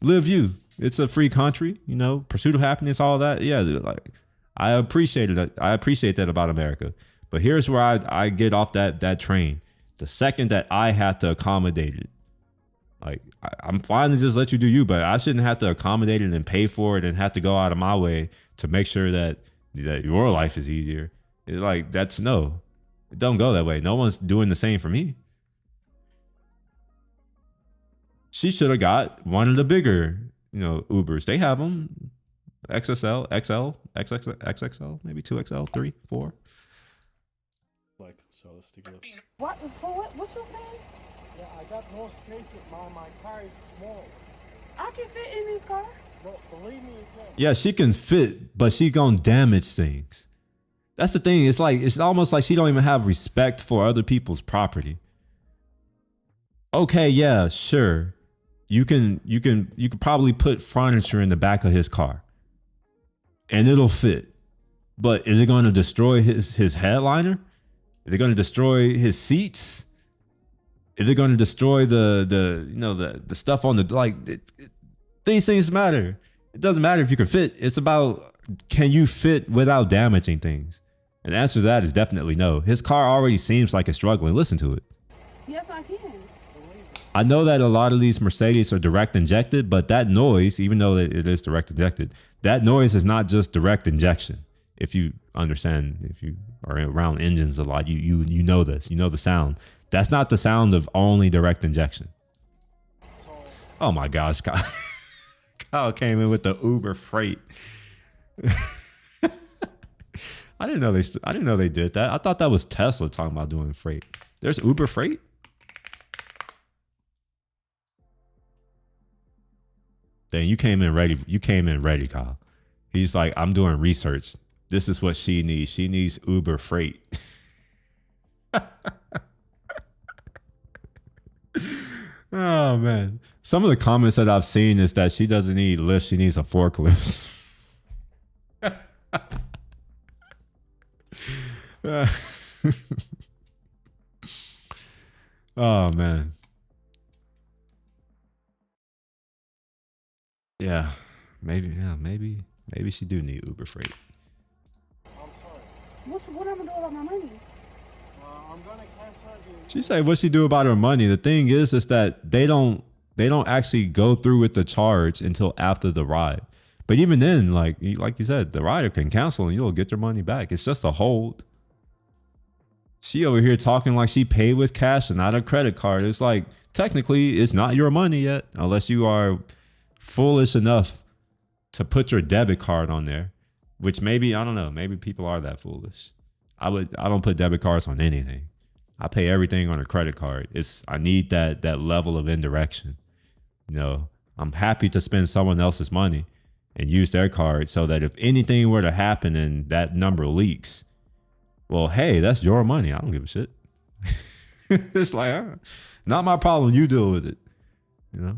Live you. It's a free country, you know, pursuit of happiness, all that. Yeah, like I appreciate it. I appreciate that about America. But here's where I get off that train. The second that I have to accommodate it. Like, I'm fine to just let you do you, but I shouldn't have to accommodate it and pay for it and have to go out of my way to make sure that your life is easier. It's like, no. It don't go that way. No one's doing the same for me. She should have got one of the bigger, Ubers. They have them. XSL, XL, XXL, maybe 2XL, 3, 4. Like, so let's take a look. What? For what? What you saying? Yeah, I got no space in my car is small. I can fit in this car. No, believe me, you can. Yeah, she can fit, but she gonna damage things. That's the thing. It's like, it's almost like she don't even have respect for other people's property. Okay, yeah, sure. You could probably put furniture in the back of his car and it'll fit. But is it going to destroy his headliner? Is it going to destroy his seats? Is it going to destroy the stuff on the, these things matter. It doesn't matter if you can fit. It's about, can you fit without damaging things? And the answer to that is definitely no. His car already seems like it's struggling. Listen to it. Yes, I can. I know that a lot of these Mercedes are direct injected, but that noise, even though it is direct injected, that noise is not just direct injection. If you understand, if you are around engines a lot, you know this. You know the sound. That's not the sound of only direct injection. Oh my gosh, Kyle came in with the Uber Freight. I didn't know they did that. I thought that was Tesla talking about doing freight. There's Uber Freight. Then you came in ready. You came in ready, Kyle. He's like, I'm doing research. This is what she needs. She needs Uber Freight. Oh man. Some of the comments that I've seen is that she doesn't need Lyft, she needs a forklift. Oh man. Yeah. Maybe she do need Uber Freight. I'm sorry. What I'm gonna do about my money? I'm gonna cancel the. She said what she do about her money. The thing is that they don't actually go through with the charge until after the ride. But even then, like you said, the rider can cancel and you'll get your money back. It's just a hold. She over here talking like she paid with cash and not a credit card. It's like, technically, it's not your money yet, unless you are foolish enough to put your debit card on there, which maybe, I don't know, maybe people are that foolish. I don't put debit cards on anything. I pay everything on a credit card. I need that level of indirection. I'm happy to spend someone else's money and use their card so that if anything were to happen and that number leaks, well, hey, that's your money. I don't give a shit. It's like, not my problem. You deal with it. You know.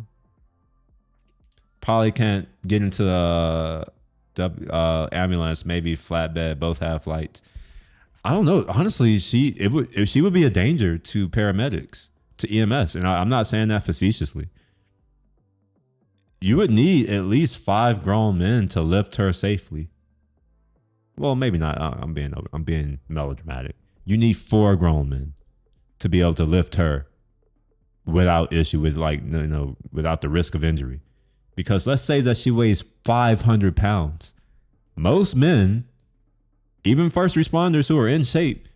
Probably can't get into the ambulance. Maybe flatbed. Both have flights. I don't know. Honestly, she would be a danger to paramedics, to EMS, and I'm not saying that facetiously. You would need at least 5 grown men to lift her safely. Well, maybe not. I'm being melodramatic. You need 4 grown men to be able to lift her without issue, with without the risk of injury. Because let's say that she weighs 500 pounds. Most men, even first responders who are in shape,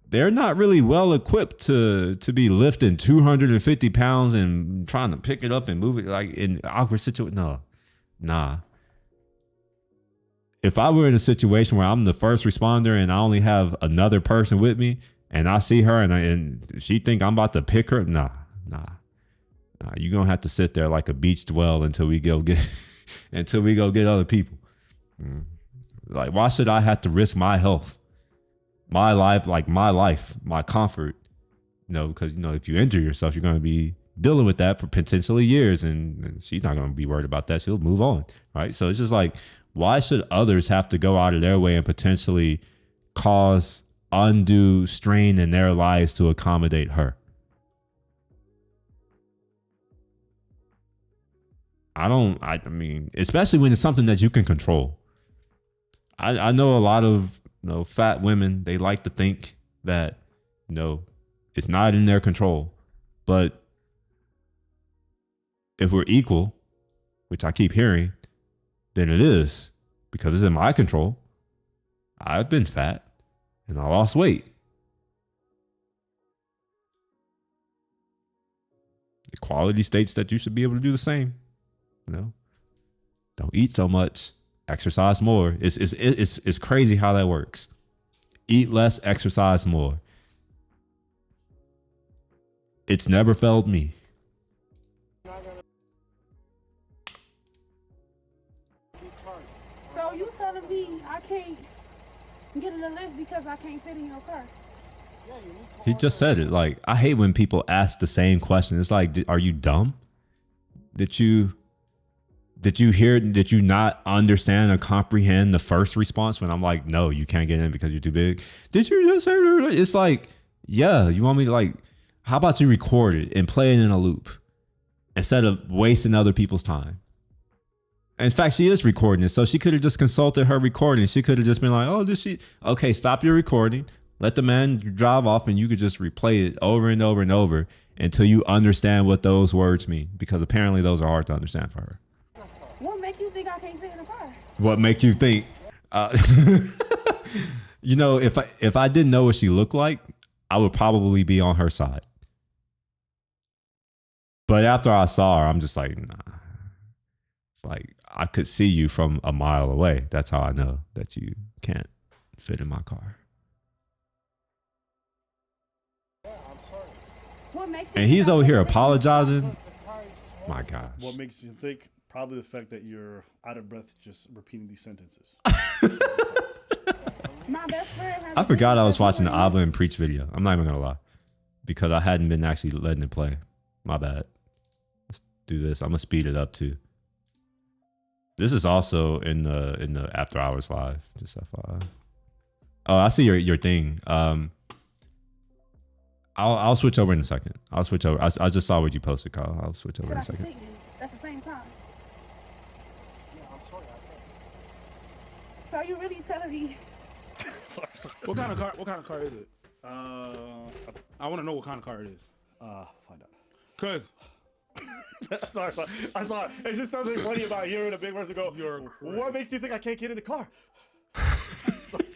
they're not really well equipped to be lifting 250 pounds and trying to pick it up and move it like in awkward situations. No, nah. If I were in a situation where I'm the first responder and I only have another person with me and I see her and she think I'm about to pick her, nah. You're gonna have to sit there like a beached well until we go get other people. Like, why should I have to risk my health, my life, my comfort? Because if you injure yourself, you're gonna be dealing with that for potentially years, and she's not gonna be worried about that. She'll move on, right? So it's just like, why should others have to go out of their way and potentially cause undue strain in their lives to accommodate her? I mean, especially when it's something that you can control. I know a lot of fat women, they like to think that it's not in their control. But if we're equal, which I keep hearing, then it is, because it's in my control. I've been fat and I lost weight. Equality states that you should be able to do the same. Don't eat so much, exercise more. It's crazy how that works. Eat less, exercise more. It's never failed me. So you telling me I can't get in the lift because I can't fit in your car? He just said it. Like, I hate when people ask the same question. It's like, are you dumb? Did you not understand or comprehend the first response when I'm like, no, you can't get in because you're too big? Did you just say? It's like, yeah, you want me to how about you record it and play it in a loop instead of wasting other people's time? And in fact, she is recording it. So she could have just consulted her recording. She could have just been like, oh, okay, stop your recording. Let the man drive off and you could just replay it over and over and over until you understand what those words mean, because apparently those are hard to understand for her. What make you think I can't fit in the car? What make you think? If I didn't know what she looked like, I would probably be on her side. But after I saw her, I'm just like, nah. It's like, I could see you from a mile away. That's how I know that you can't fit in my car. What makes you And think he's I over can't here fit in the car? apologizing. My gosh. What makes you think? Probably the fact that you're out of breath just repeating these sentences. My best friend has I forgot I was watching the Ava. Ava and Preach video. I'm not even gonna lie, because I hadn't been actually letting it play. My bad. Let's do this. I'm gonna speed it up too. This is also in the After Hours live. Just FYI. Oh, I see your thing. I'll switch over in a second. I'll switch over. I just saw what you posted, Kyle. I'll switch over in a second. That's the same size. So you really telling me? sorry. What kind of car is it? I want to know what kind of car it is. Find out. Cause sorry. I'm sorry. It's just something funny about hearing a big person go, You're what makes you think I can't get in the car?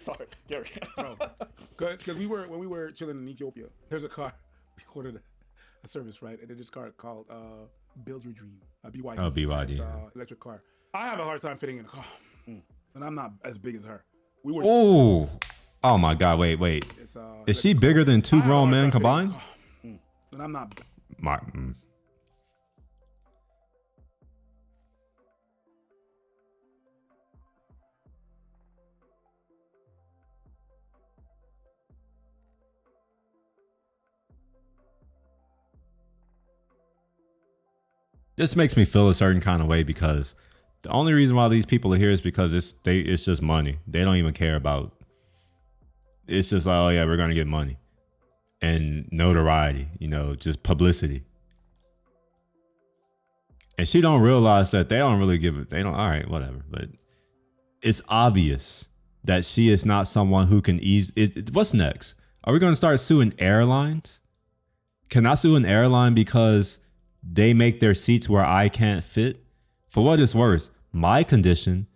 Sorry, Gary. no, cause when we were chilling in Ethiopia, there's a car. We ordered a service, right? And there's this car called Build Your Dream, a BYD. Oh, BYD. It's electric car. I have a hard time fitting in a car, and I'm not as big as her. We were. Oh my God! Wait. It's, Is she bigger than 2 grown men combined? And I'm not. this makes me feel a certain kind of way because the only reason why these people are here is because it's just money. They don't even care about. It's just like, oh yeah, we're gonna get money and notoriety, just publicity. And she don't realize that they don't really give it. They don't. All right, whatever. But it's obvious that she is not someone who can ease. What's next? Are we gonna start suing airlines? Can I sue an airline because they make their seats where I can't fit? For what it's worth, my condition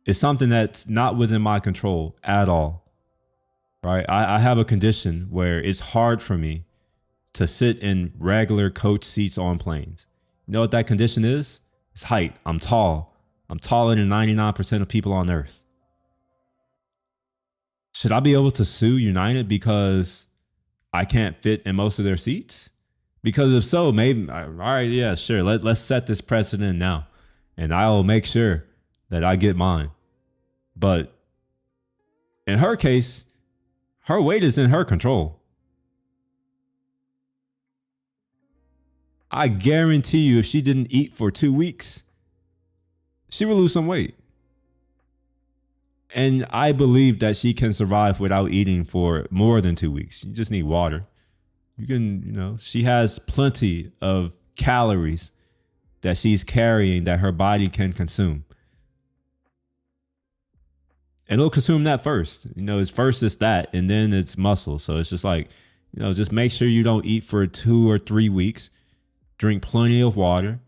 is something that's not within my control at all, right? I have a condition where it's hard for me to sit in regular coach seats on planes. You know what that condition is? It's height. I'm tall. I'm taller than 99% of people on earth. Should I be able to sue United because I can't fit in most of their seats? Because if so, maybe, all right, yeah, sure. Let's set this precedent now. And I'll make sure that I get mine. But in her case, her weight is in her control. I guarantee you, if she didn't eat for 2 weeks, she would lose some weight. And I believe that she can survive without eating for more than 2 weeks. You just need water. You can, she has plenty of calories that she's carrying that her body can consume. And it'll consume that first. It's first it's that, and then it's muscle. So it's just like, just make sure you don't eat for 2 or 3 weeks. Drink plenty of water.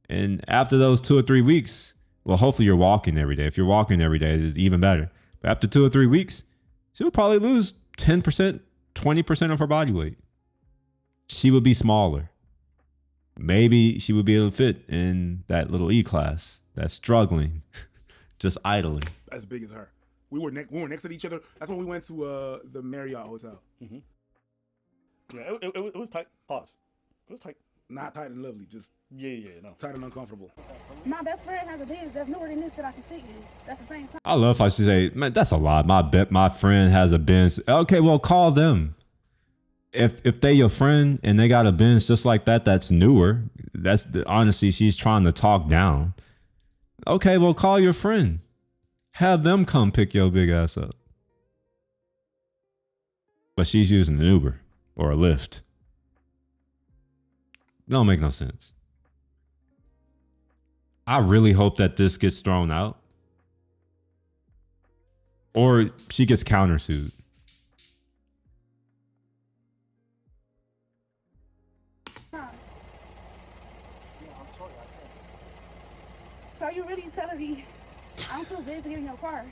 And after those 2 or 3 weeks, well, hopefully you're walking every day. If you're walking every day, it's even better. But after 2 or 3 weeks, she'll probably lose 10%, 20% of her body weight. She would be smaller. Maybe she would be able to fit in that little E-class that's struggling, just idling. As big as her. We were next to each other. That's when we went to the Marriott Hotel. Mm-hmm. Yeah, it was tight. Pause. It was tight. Not tight and lovely, just no. Tight and uncomfortable. My best friend has a Benz that's newer than this that I can fit in. That's the same size. I love how she say, man, that's a lot. My friend has a Benz. Okay, well, call them. If they your friend and they got a Benz just like that, that's newer. Honestly, she's trying to talk down. Okay, well, call your friend. Have them come pick your big ass up. But she's using an Uber or a Lyft. Don't make no sense. I really hope that this gets thrown out. Or she gets countersued. So you really telling me I'm too busy to get in your car,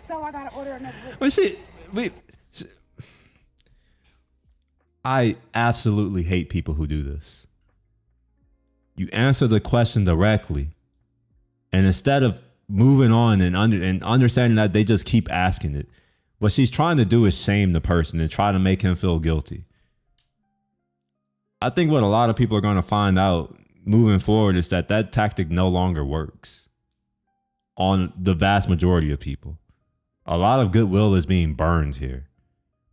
so I gotta order another Lyft? But I absolutely hate people who do this. You answer the question directly, and instead of moving on and understanding that they just keep asking it, what she's trying to do is shame the person and try to make him feel guilty. I think what a lot of people are going to find out moving forward is that tactic no longer works on the vast majority of people. A lot of goodwill is being burned here.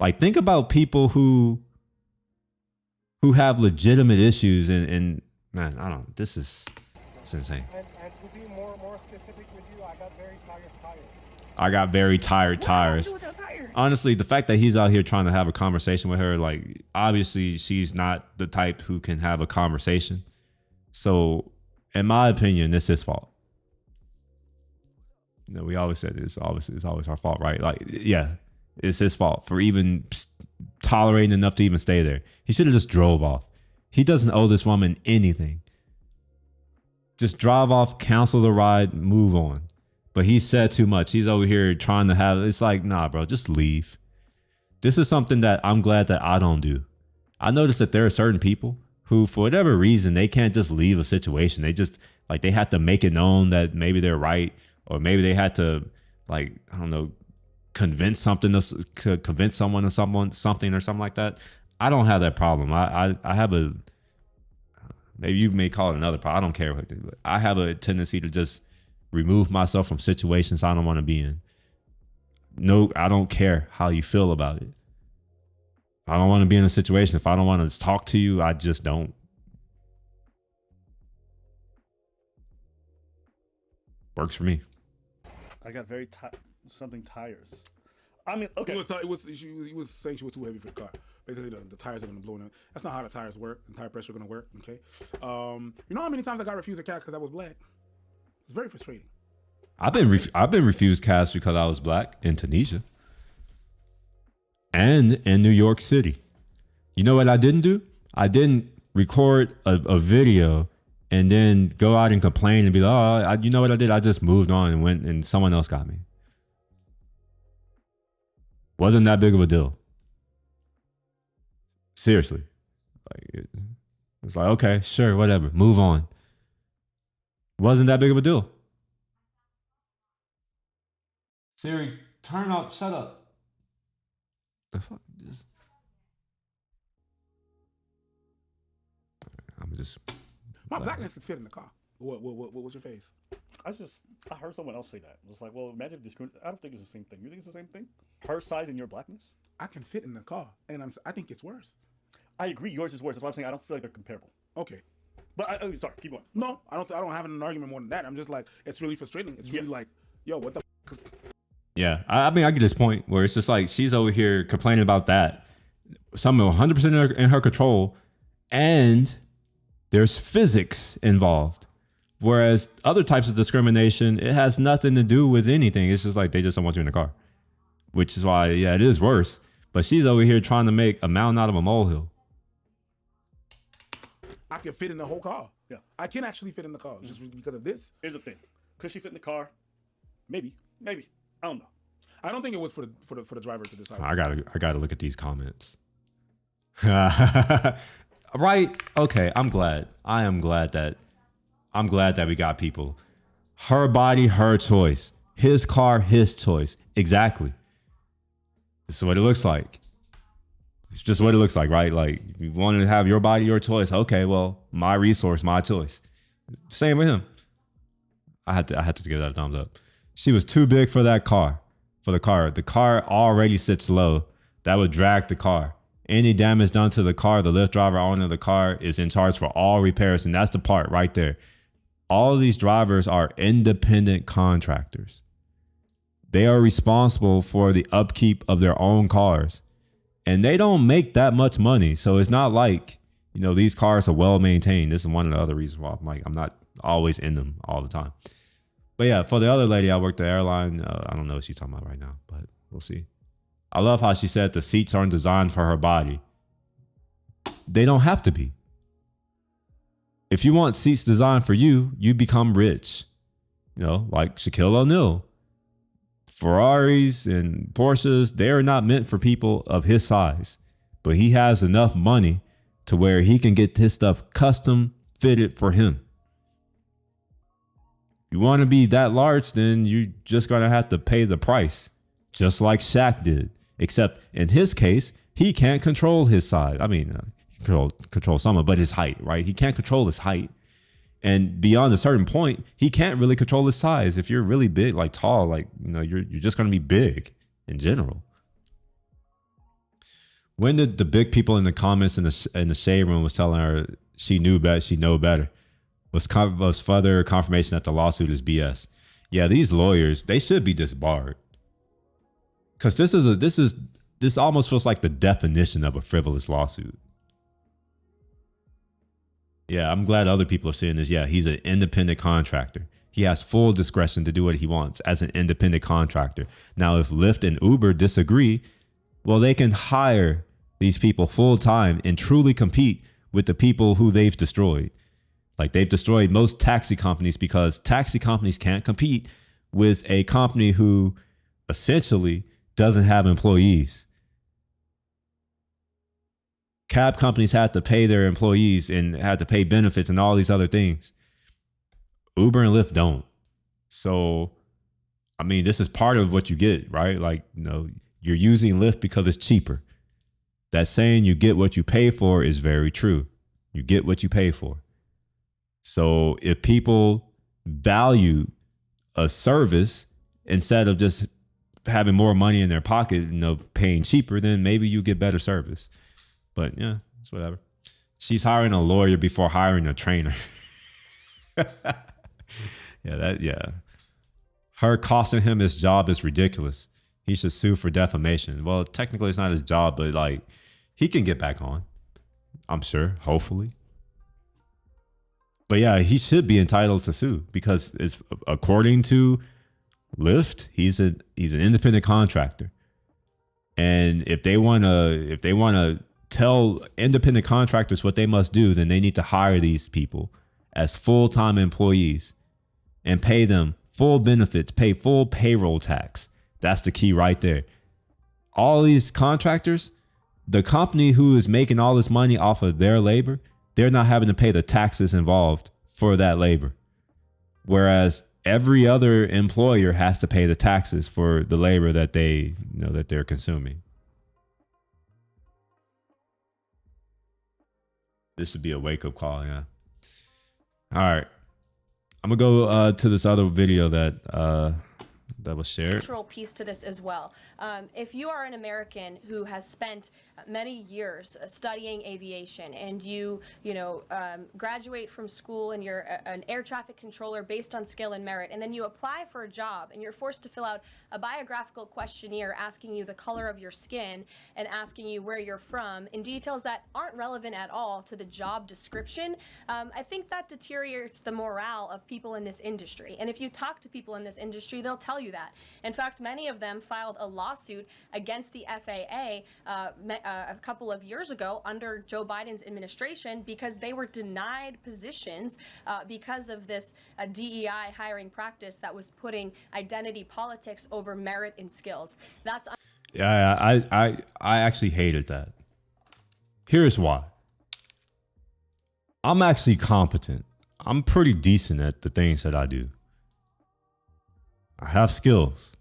Like, think about people who have legitimate issues and man, I don't. It's insane. And to be more specific with you, I got very tired tires. I got very tired tires. What do I do with your tires? Honestly, the fact that he's out here trying to have a conversation with her, like, obviously she's not the type who can have a conversation. So, in my opinion, it's his fault. We always said it's always our fault, right? Like, yeah, it's his fault for even tolerating enough to even stay there. He should have just drove off. He doesn't owe this woman anything. Just drive off, cancel the ride, move on. But he said too much. He's over here trying to have, it's like, nah, bro, just leave. This is something that I'm glad that I don't do. I noticed that there are certain people who, for whatever reason, they can't just leave a situation. They just, like, they have to make it known that maybe they're right, or maybe they had to, like, I don't know, convince someone or something like that. I don't have that problem. I have a, maybe you may call it another problem. I don't care what it is, but I have a tendency to just remove myself from situations I don't want to be in. No, I don't care how you feel about it. I don't want to be in a situation. If I don't want to talk to you, I just don't. Works for me. I got very something tires. I mean, okay. He was saying she was too heavy for the car. Basically, the tires are gonna blow in. That's not how the tires work. The tire pressure gonna work. Okay. You know how many times I got refused a cab because I was black? It's very frustrating. I've been refused cabs because I was black in Tunisia and in New York City. You know what I didn't do? I didn't record a video and then go out and complain and be like, oh, you know what I did? I just moved on and went and someone else got me. Wasn't that big of a deal. Seriously. Like it's like, okay, sure, whatever. Move on. Wasn't that big of a deal. Siri, turn up, shut up. The fuck is... I'm just... My blackness could fit in the car. What was your face? I heard someone else say that. It was like, well, imagine I don't think it's the same thing. You think it's the same thing? Her size and your blackness? I can fit in the car, and I think it's worse. I agree, yours is worse. That's why I'm saying I don't feel like they're comparable. Okay. But sorry, keep going. No, I don't have an argument more than that. I'm just like, it's really frustrating. It's really like, yo, what the f-? Yeah, I mean, I get this point where it's just like she's over here complaining about that. Something 100% in her control, and there's physics involved. Whereas other types of discrimination, it has nothing to do with anything. It's just like they just don't want you in the car, which is why, yeah, it is worse. But she's over here trying to make a mountain out of a molehill. I can fit in the whole car. Yeah, I can actually fit in the car just because of this. Here's the thing: could she fit in the car? Maybe. I don't know. I don't think it was for the driver to decide. I gotta look at these comments. Right? Okay. I'm glad that we got people. Her body, her choice. His car, his choice. Exactly. This is what it looks like. It's just what it looks like, right? Like, you want to have your body, your choice. Okay, well, my resource, my choice. Same with him. I had to give that a thumbs up. She was too big for that car. For the car. The car already sits low. That would drag the car. Any damage done to the car, the Lyft driver owner of the car is in charge for all repairs. And that's the part right there. All of these drivers are independent contractors. They are responsible for the upkeep of their own cars. And they don't make that much money. So it's not like, these cars are well maintained. This is one of the other reasons why I'm not always in them all the time. But yeah, for the other lady, I worked at the airline. I don't know what she's talking about right now, but we'll see. I love how she said the seats aren't designed for her body. They don't have to be. If you want seats designed for you, you become rich. Like Shaquille O'Neal. Ferraris and Porsches, they are not meant for people of his size. But he has enough money to where he can get his stuff custom fitted for him. If you want to be that large, then you're just going to have to pay the price. Just like Shaq did. Except in his case, he can't control his size. I mean, control some of it, but his height, right? He can't control his height. And beyond a certain point, he can't really control his size. If you're really big, like tall, like, you're just going to be big in general. When did the big people in the comments in the shade room was telling her she knew better, she know better, was further confirmation that the lawsuit is BS. Yeah, these lawyers, they should be disbarred. Because this almost feels like the definition of a frivolous lawsuit. Yeah, I'm glad other people are seeing this. Yeah, he's an independent contractor. He has full discretion to do what he wants as an independent contractor. Now, if Lyft and Uber disagree, well, they can hire these people full time and truly compete with the people who they've destroyed. Like, they've destroyed most taxi companies because taxi companies can't compete with a company who essentially doesn't have employees. Cab companies had to pay their employees and had to pay benefits and all these other things. Uber and Lyft don't. So, I mean, this is part of what you get, right? Like, you're using Lyft because it's cheaper. That saying you get what you pay for is very true. You get what you pay for. So if people value a service instead of just having more money in their pocket, paying cheaper, then maybe you get better service. But yeah, it's whatever. She's hiring a lawyer before hiring a trainer. Yeah. her costing him his job is ridiculous. He should sue for defamation. Well, technically it's not his job, but like he can get back on. I'm sure, hopefully. But yeah, he should be entitled to sue because it's according to Lyft, he's an independent contractor. And if they want to tell independent contractors what they must do, then they need to hire these people as full-time employees and pay them full benefits, pay full payroll tax. That's the key right there. All these contractors, the company who is making all this money off of their labor, they're not having to pay the taxes involved for that labor. Whereas every other employer has to pay the taxes for the labor that they're consuming. This should be a wake-up call, yeah. All right. I'm gonna go to this other video that was shared. Cultural piece to this as well. If you are an American who has spent many years studying aviation and you graduate from school and you're an air traffic controller based on skill and merit, and then you apply for a job and you're forced to fill out a biographical questionnaire asking you the color of your skin and asking you where you're from in details that aren't relevant at all to the job description, I think that deteriorates the morale of people in this industry. And if you talk to people in this industry, they'll tell you that. In fact, many of them filed a lawsuit against the FAA a couple of years ago under Joe Biden's administration because they were denied positions because of this DEI hiring practice that was putting identity politics over merit and skills. That's yeah, I actually hated that. Here's why. I'm actually competent. I'm pretty decent at the things that I do. I have skills.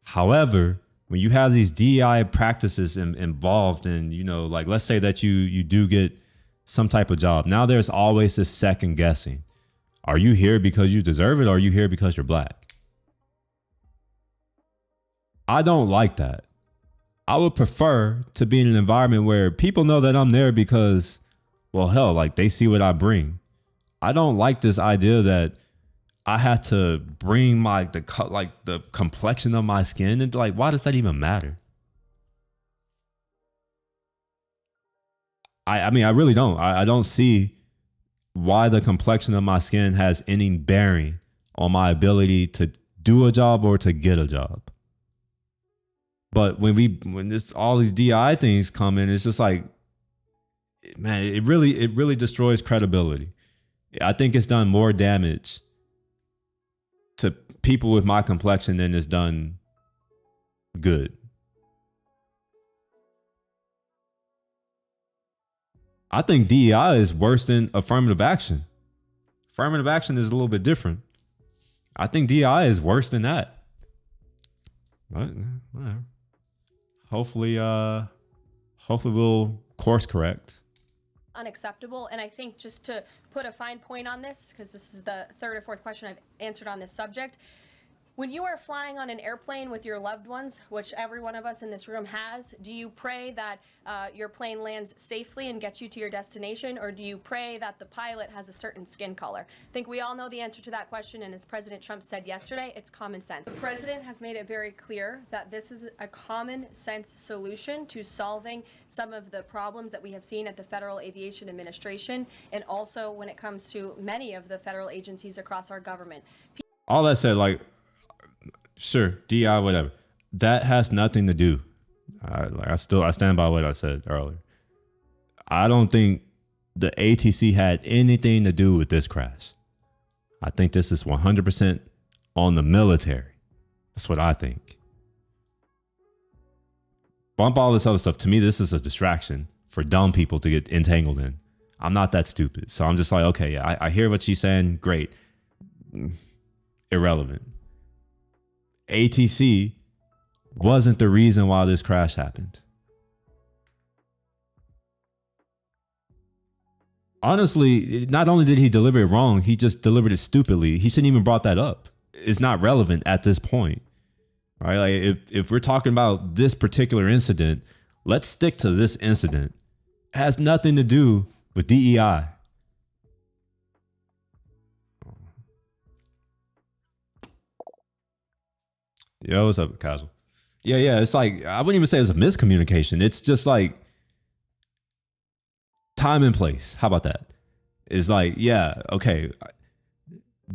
However, when you have these DEI practices involved in, like let's say that you do get some type of job. Now there's always this second guessing. Are you here because you deserve it or are you here because you're black? I don't like that. I would prefer to be in an environment where people know that I'm there because, well, hell, like they see what I bring. I don't like this idea that I had to bring the complexion of my skin, and like, why does that even matter? I mean, I really don't. I don't see why the complexion of my skin has any bearing on my ability to do a job or to get a job. But when all these DI things come in, it's just like, man, it really destroys credibility. I think it's done more damage to people with my complexion than it's done good. I think DEI is worse than affirmative action. Affirmative action is a little bit different. I think DEI is worse than that. But whatever. Hopefully we'll course correct. Unacceptable. And I think just to put a fine point on this, because this is the third or fourth question I've answered on this subject, when you are flying on an airplane with your loved ones, which every one of us in this room has, do you pray that your plane lands safely and gets you to your destination, or do you pray that the pilot has a certain skin color? I think we all know the answer to that question, and as President Trump said yesterday, it's common sense. The president has made it very clear that this is a common sense solution to solving some of the problems that we have seen at the Federal Aviation Administration, and also when it comes to many of the federal agencies across our government. All that said, like, sure, DI, whatever. That has nothing to do. I stand by what I said earlier. I don't think the ATC had anything to do with this crash. I think this is 100% on the military. That's what I think. Bump all this other stuff. To me, this is a distraction for dumb people to get entangled in. I'm not that stupid. So I'm just like, okay, yeah, I hear what she's saying. Great. Irrelevant. ATC wasn't the reason why this crash happened. Honestly, not only did he deliver it wrong, he just delivered it stupidly. He shouldn't even brought that up. It's not relevant at this point. Right? Like if we're talking about this particular incident, let's stick to this incident. It has nothing to do with DEI. Yo, what's up, Casual? Yeah. It's like, I wouldn't even say it was a miscommunication. It's just like time and place. How about that? It's like, yeah, okay.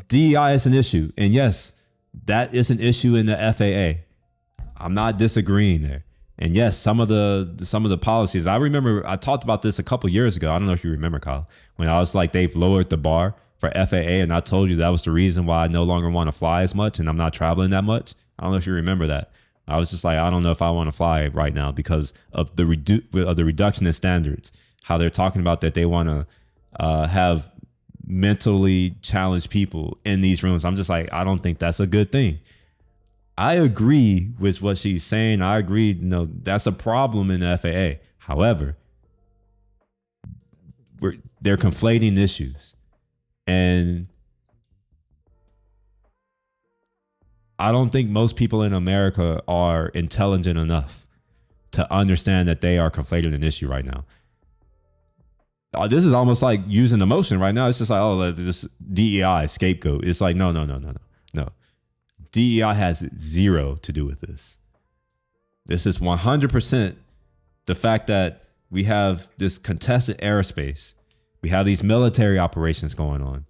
DEI is an issue. And yes, that is an issue in the FAA. I'm not disagreeing there. And yes, some of the policies, I remember I talked about this a couple years ago. I don't know if you remember, Kyle, when I was like, they've lowered the bar for FAA. And I told you that was the reason why I no longer want to fly as much and I'm not traveling that much. I don't know if you remember that. I was just like, I don't know if I want to fly right now because of the reduction in standards, how they're talking about that they want to have mentally challenged people in these rooms. I'm just like, I don't think that's a good thing. I agree with what she's saying. I agree, that's a problem in the FAA. However, they're conflating issues. And I don't think most people in America are intelligent enough to understand that they are conflating an issue right now. This is almost like using emotion right now. It's just like, oh, this DEI scapegoat. It's like, no. DEI has zero to do with this. This is 100% the fact that we have this contested airspace. We have these military operations going on.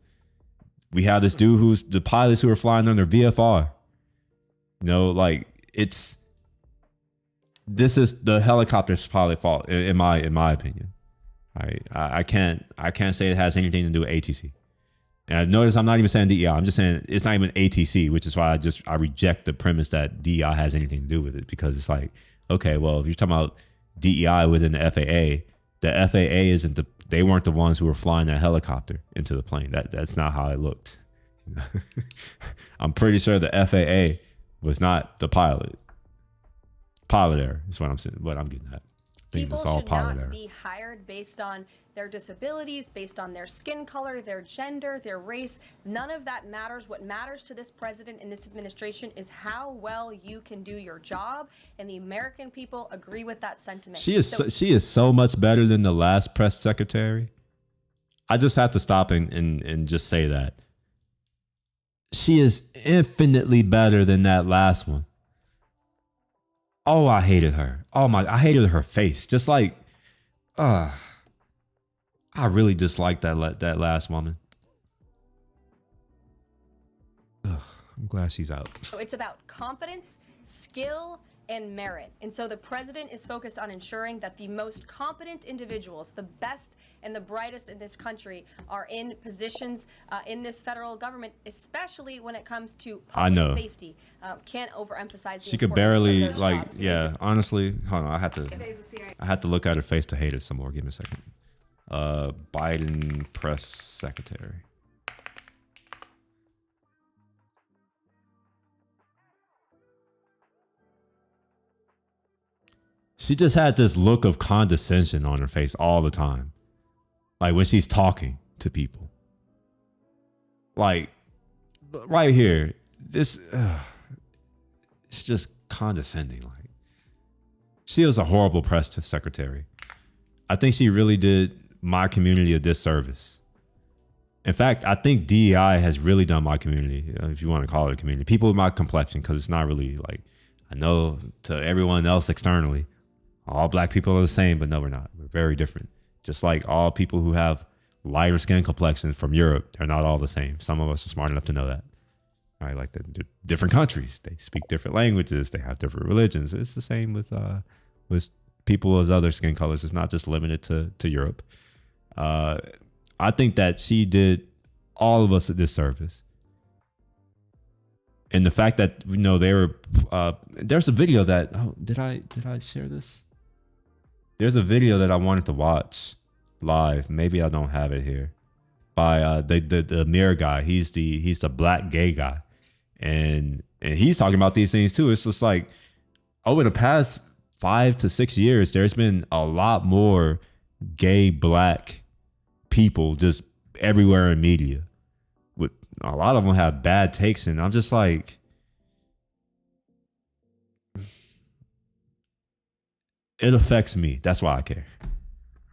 We have this dude the pilots who are flying under VFR. This is the helicopter's pilot fault in my opinion. I can't say it has anything to do with ATC. And I notice I'm not even saying DEI. I'm just saying it's not even ATC, which is why I reject the premise that DEI has anything to do with it, because it's like, okay, well, if you're talking about DEI within the FAA they weren't the ones who were flying that helicopter into the plane. That's not how it looked. I'm pretty sure the FAA was not the pilot. Pilot error is what I'm saying. What I'm getting at. I think People it's all should pilot not error. be hired based on their disabilities, based on their skin color, their gender, their race. None of that matters. What matters to this president and this administration is how well you can do your job, and the American people agree with that sentiment. She is so much better than the last press secretary. I just have to stop and just say that. She is infinitely better than that last one. Oh, I hated her. I hated her face. Just like, I really disliked that last woman. I'm glad she's out. So it's about confidence, skill, and merit. And so the president is focused on ensuring that the most competent individuals, the best and the brightest in this country, are in positions in this federal government, especially when it comes to public safety. Can't overemphasize the She could importance barely, of those jobs. yeah, honestly, hold on. I had to look at her face to hate her some more. Give me a second. Biden press secretary. She just had this look of condescension on her face all the time. Like when she's talking to people. Like right here, it's just condescending. Like she was a horrible press secretary. I think she really did my community a disservice. In fact, I think DEI has really done my community, if you want to call it a community, people with my complexion, because it's not really like, I know to everyone else externally, all black people are the same, but no, we're not. We're very different. Just like all people who have lighter skin complexions from Europe, they're not all the same. Some of us are smart enough to know that. Right? Like the different countries, they speak different languages, they have different religions. It's the same with people of other skin colors. It's not just limited to Europe. I think that she did all of us a disservice. And the fact that, they were, there's a video that, did I share this? There's a video that I wanted to watch live. Maybe I don't have it here. By the mirror guy. He's the black gay guy. And he's talking about these things too. It's just like over the past 5 to 6 years, there's been a lot more gay black people just everywhere in media. With a lot of them have bad takes, and I'm just like, it affects me. That's why I care,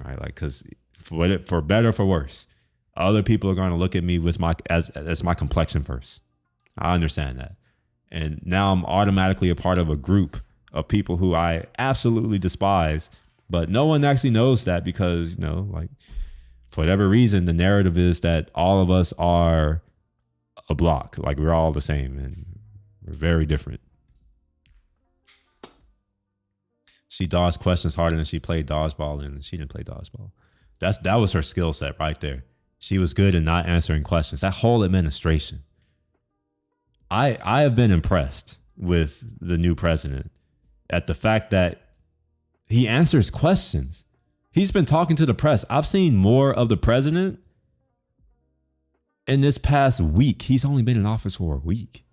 right? Like, because for better or for worse, other people are going to look at me with as my complexion first. I understand that, And now I'm automatically a part of a group of people who I absolutely despise, but no one actually knows that because, you know, like for whatever reason, the narrative is that all of us are a block, like we're all the same and we're very different. She dodged questions harder than she played dodgeball, and she didn't play dodgeball. That was her skill set right there. She was good in not answering questions. That whole administration. I have been impressed with the new president at the fact that he answers questions. He's been talking to the press. I've seen more of the president in this past week. He's only been in office for a week.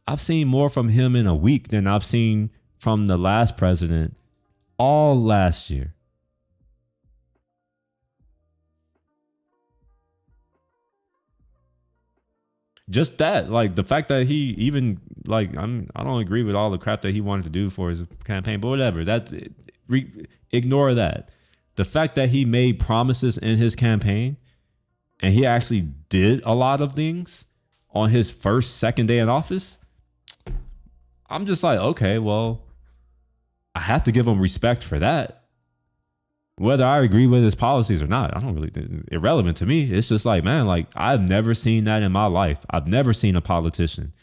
I've seen more from him in a week than I've seen from the last president all last year. Just that, like the fact that he even like, I don't agree with all the crap that he wanted to do for his campaign, but whatever. Ignore that. The fact that he made promises in his campaign and he actually did a lot of things on his second day in office. I'm just like, okay, well, I have to give him respect for that. Whether I agree with his policies or not, I don't really, irrelevant to me. It's just like, man, like I've never seen that in my life. I've never seen a politician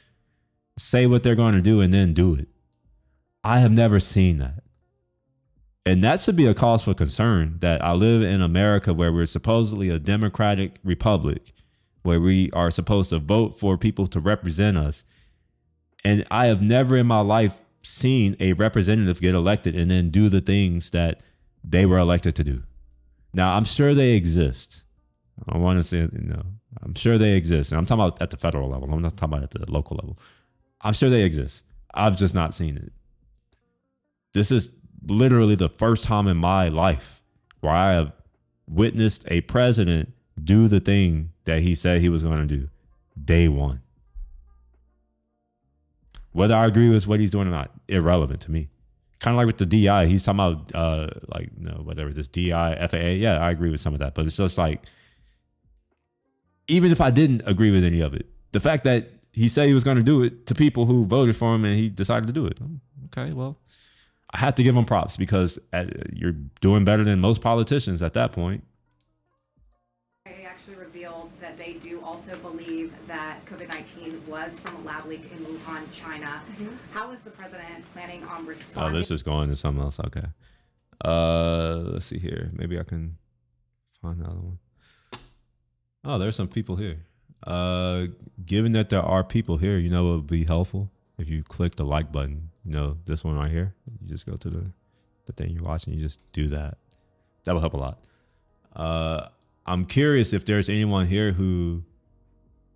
say what they're going to do and then do it. I have never seen that. And that should be a cause for concern that I live in America where we're supposedly a democratic republic, where we are supposed to vote for people to represent us. And I have never in my life seen a representative get elected and then do the things that they were elected to do. Now, I'm sure they exist. I want to say, you know, I'm sure they exist. And I'm talking about at the federal level. I'm not talking about at the local level. I'm sure they exist. I've just not seen it. This is literally the first time in my life where I have witnessed a president do the thing that he said he was going to do day one. Whether I agree with what he's doing or not, irrelevant to me. Kind of like with the DI, he's talking about like, you know, whatever, this DI, FAA. Yeah, I agree with some of that, but it's just like, even if I didn't agree with any of it, the fact that he said he was going to do it to people who voted for him and he decided to do it. Okay, well, I had to give him props because you're doing better than most politicians at that point. They actually revealed that they do also believe that COVID-19 was from a lab leak in Wuhan, China. How is the president planning on responding? Oh, this is going to something else. Okay. Let's see here. Maybe I can find the other one. Oh, there's some people here. Given that there are people here, you know, it would be helpful if you click the like button. You know, this one right here. You just go to the thing you're watching. You just do that. That will help a lot. I'm curious if there's anyone here who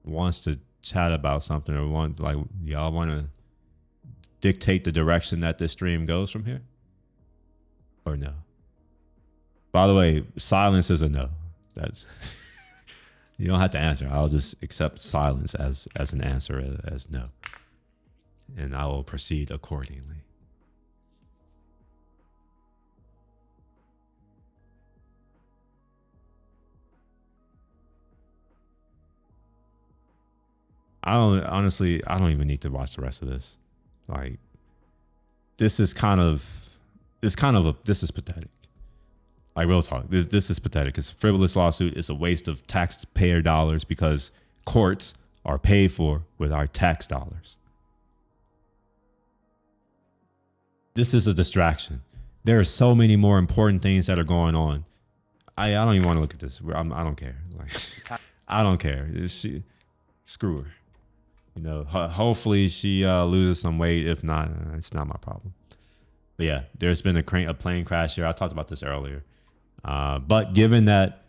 wants to chat about something or y'all want to dictate the direction that this stream goes from here, or no. By the way, silence is a no. That's you don't have to answer. I'll just accept silence as an answer, as no, and I will proceed accordingly. I don't even need to watch the rest of this. Like, this is pathetic. Like, real talk. This is pathetic. It's a frivolous lawsuit. It's a waste of taxpayer dollars because courts are paid for with our tax dollars. This is a distraction. There are so many more important things that are going on. I don't even want to look at this. I don't care. Like, I don't care. Screw her. You know, hopefully she loses some weight. If not, it's not my problem. But yeah, there's been a plane crash here. I talked about this earlier. But given that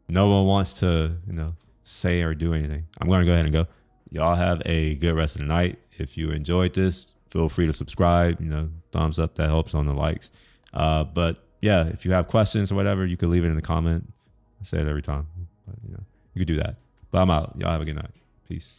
no one wants to, you know, say or do anything, I'm going to go ahead and go. Y'all have a good rest of the night. If you enjoyed this, feel free to subscribe. You know, thumbs up. That helps on the likes. But yeah, if you have questions or whatever, you can leave it in the comment. I say it every time. But, you know, you could do that. But I'm out. Y'all have a good night. Peace.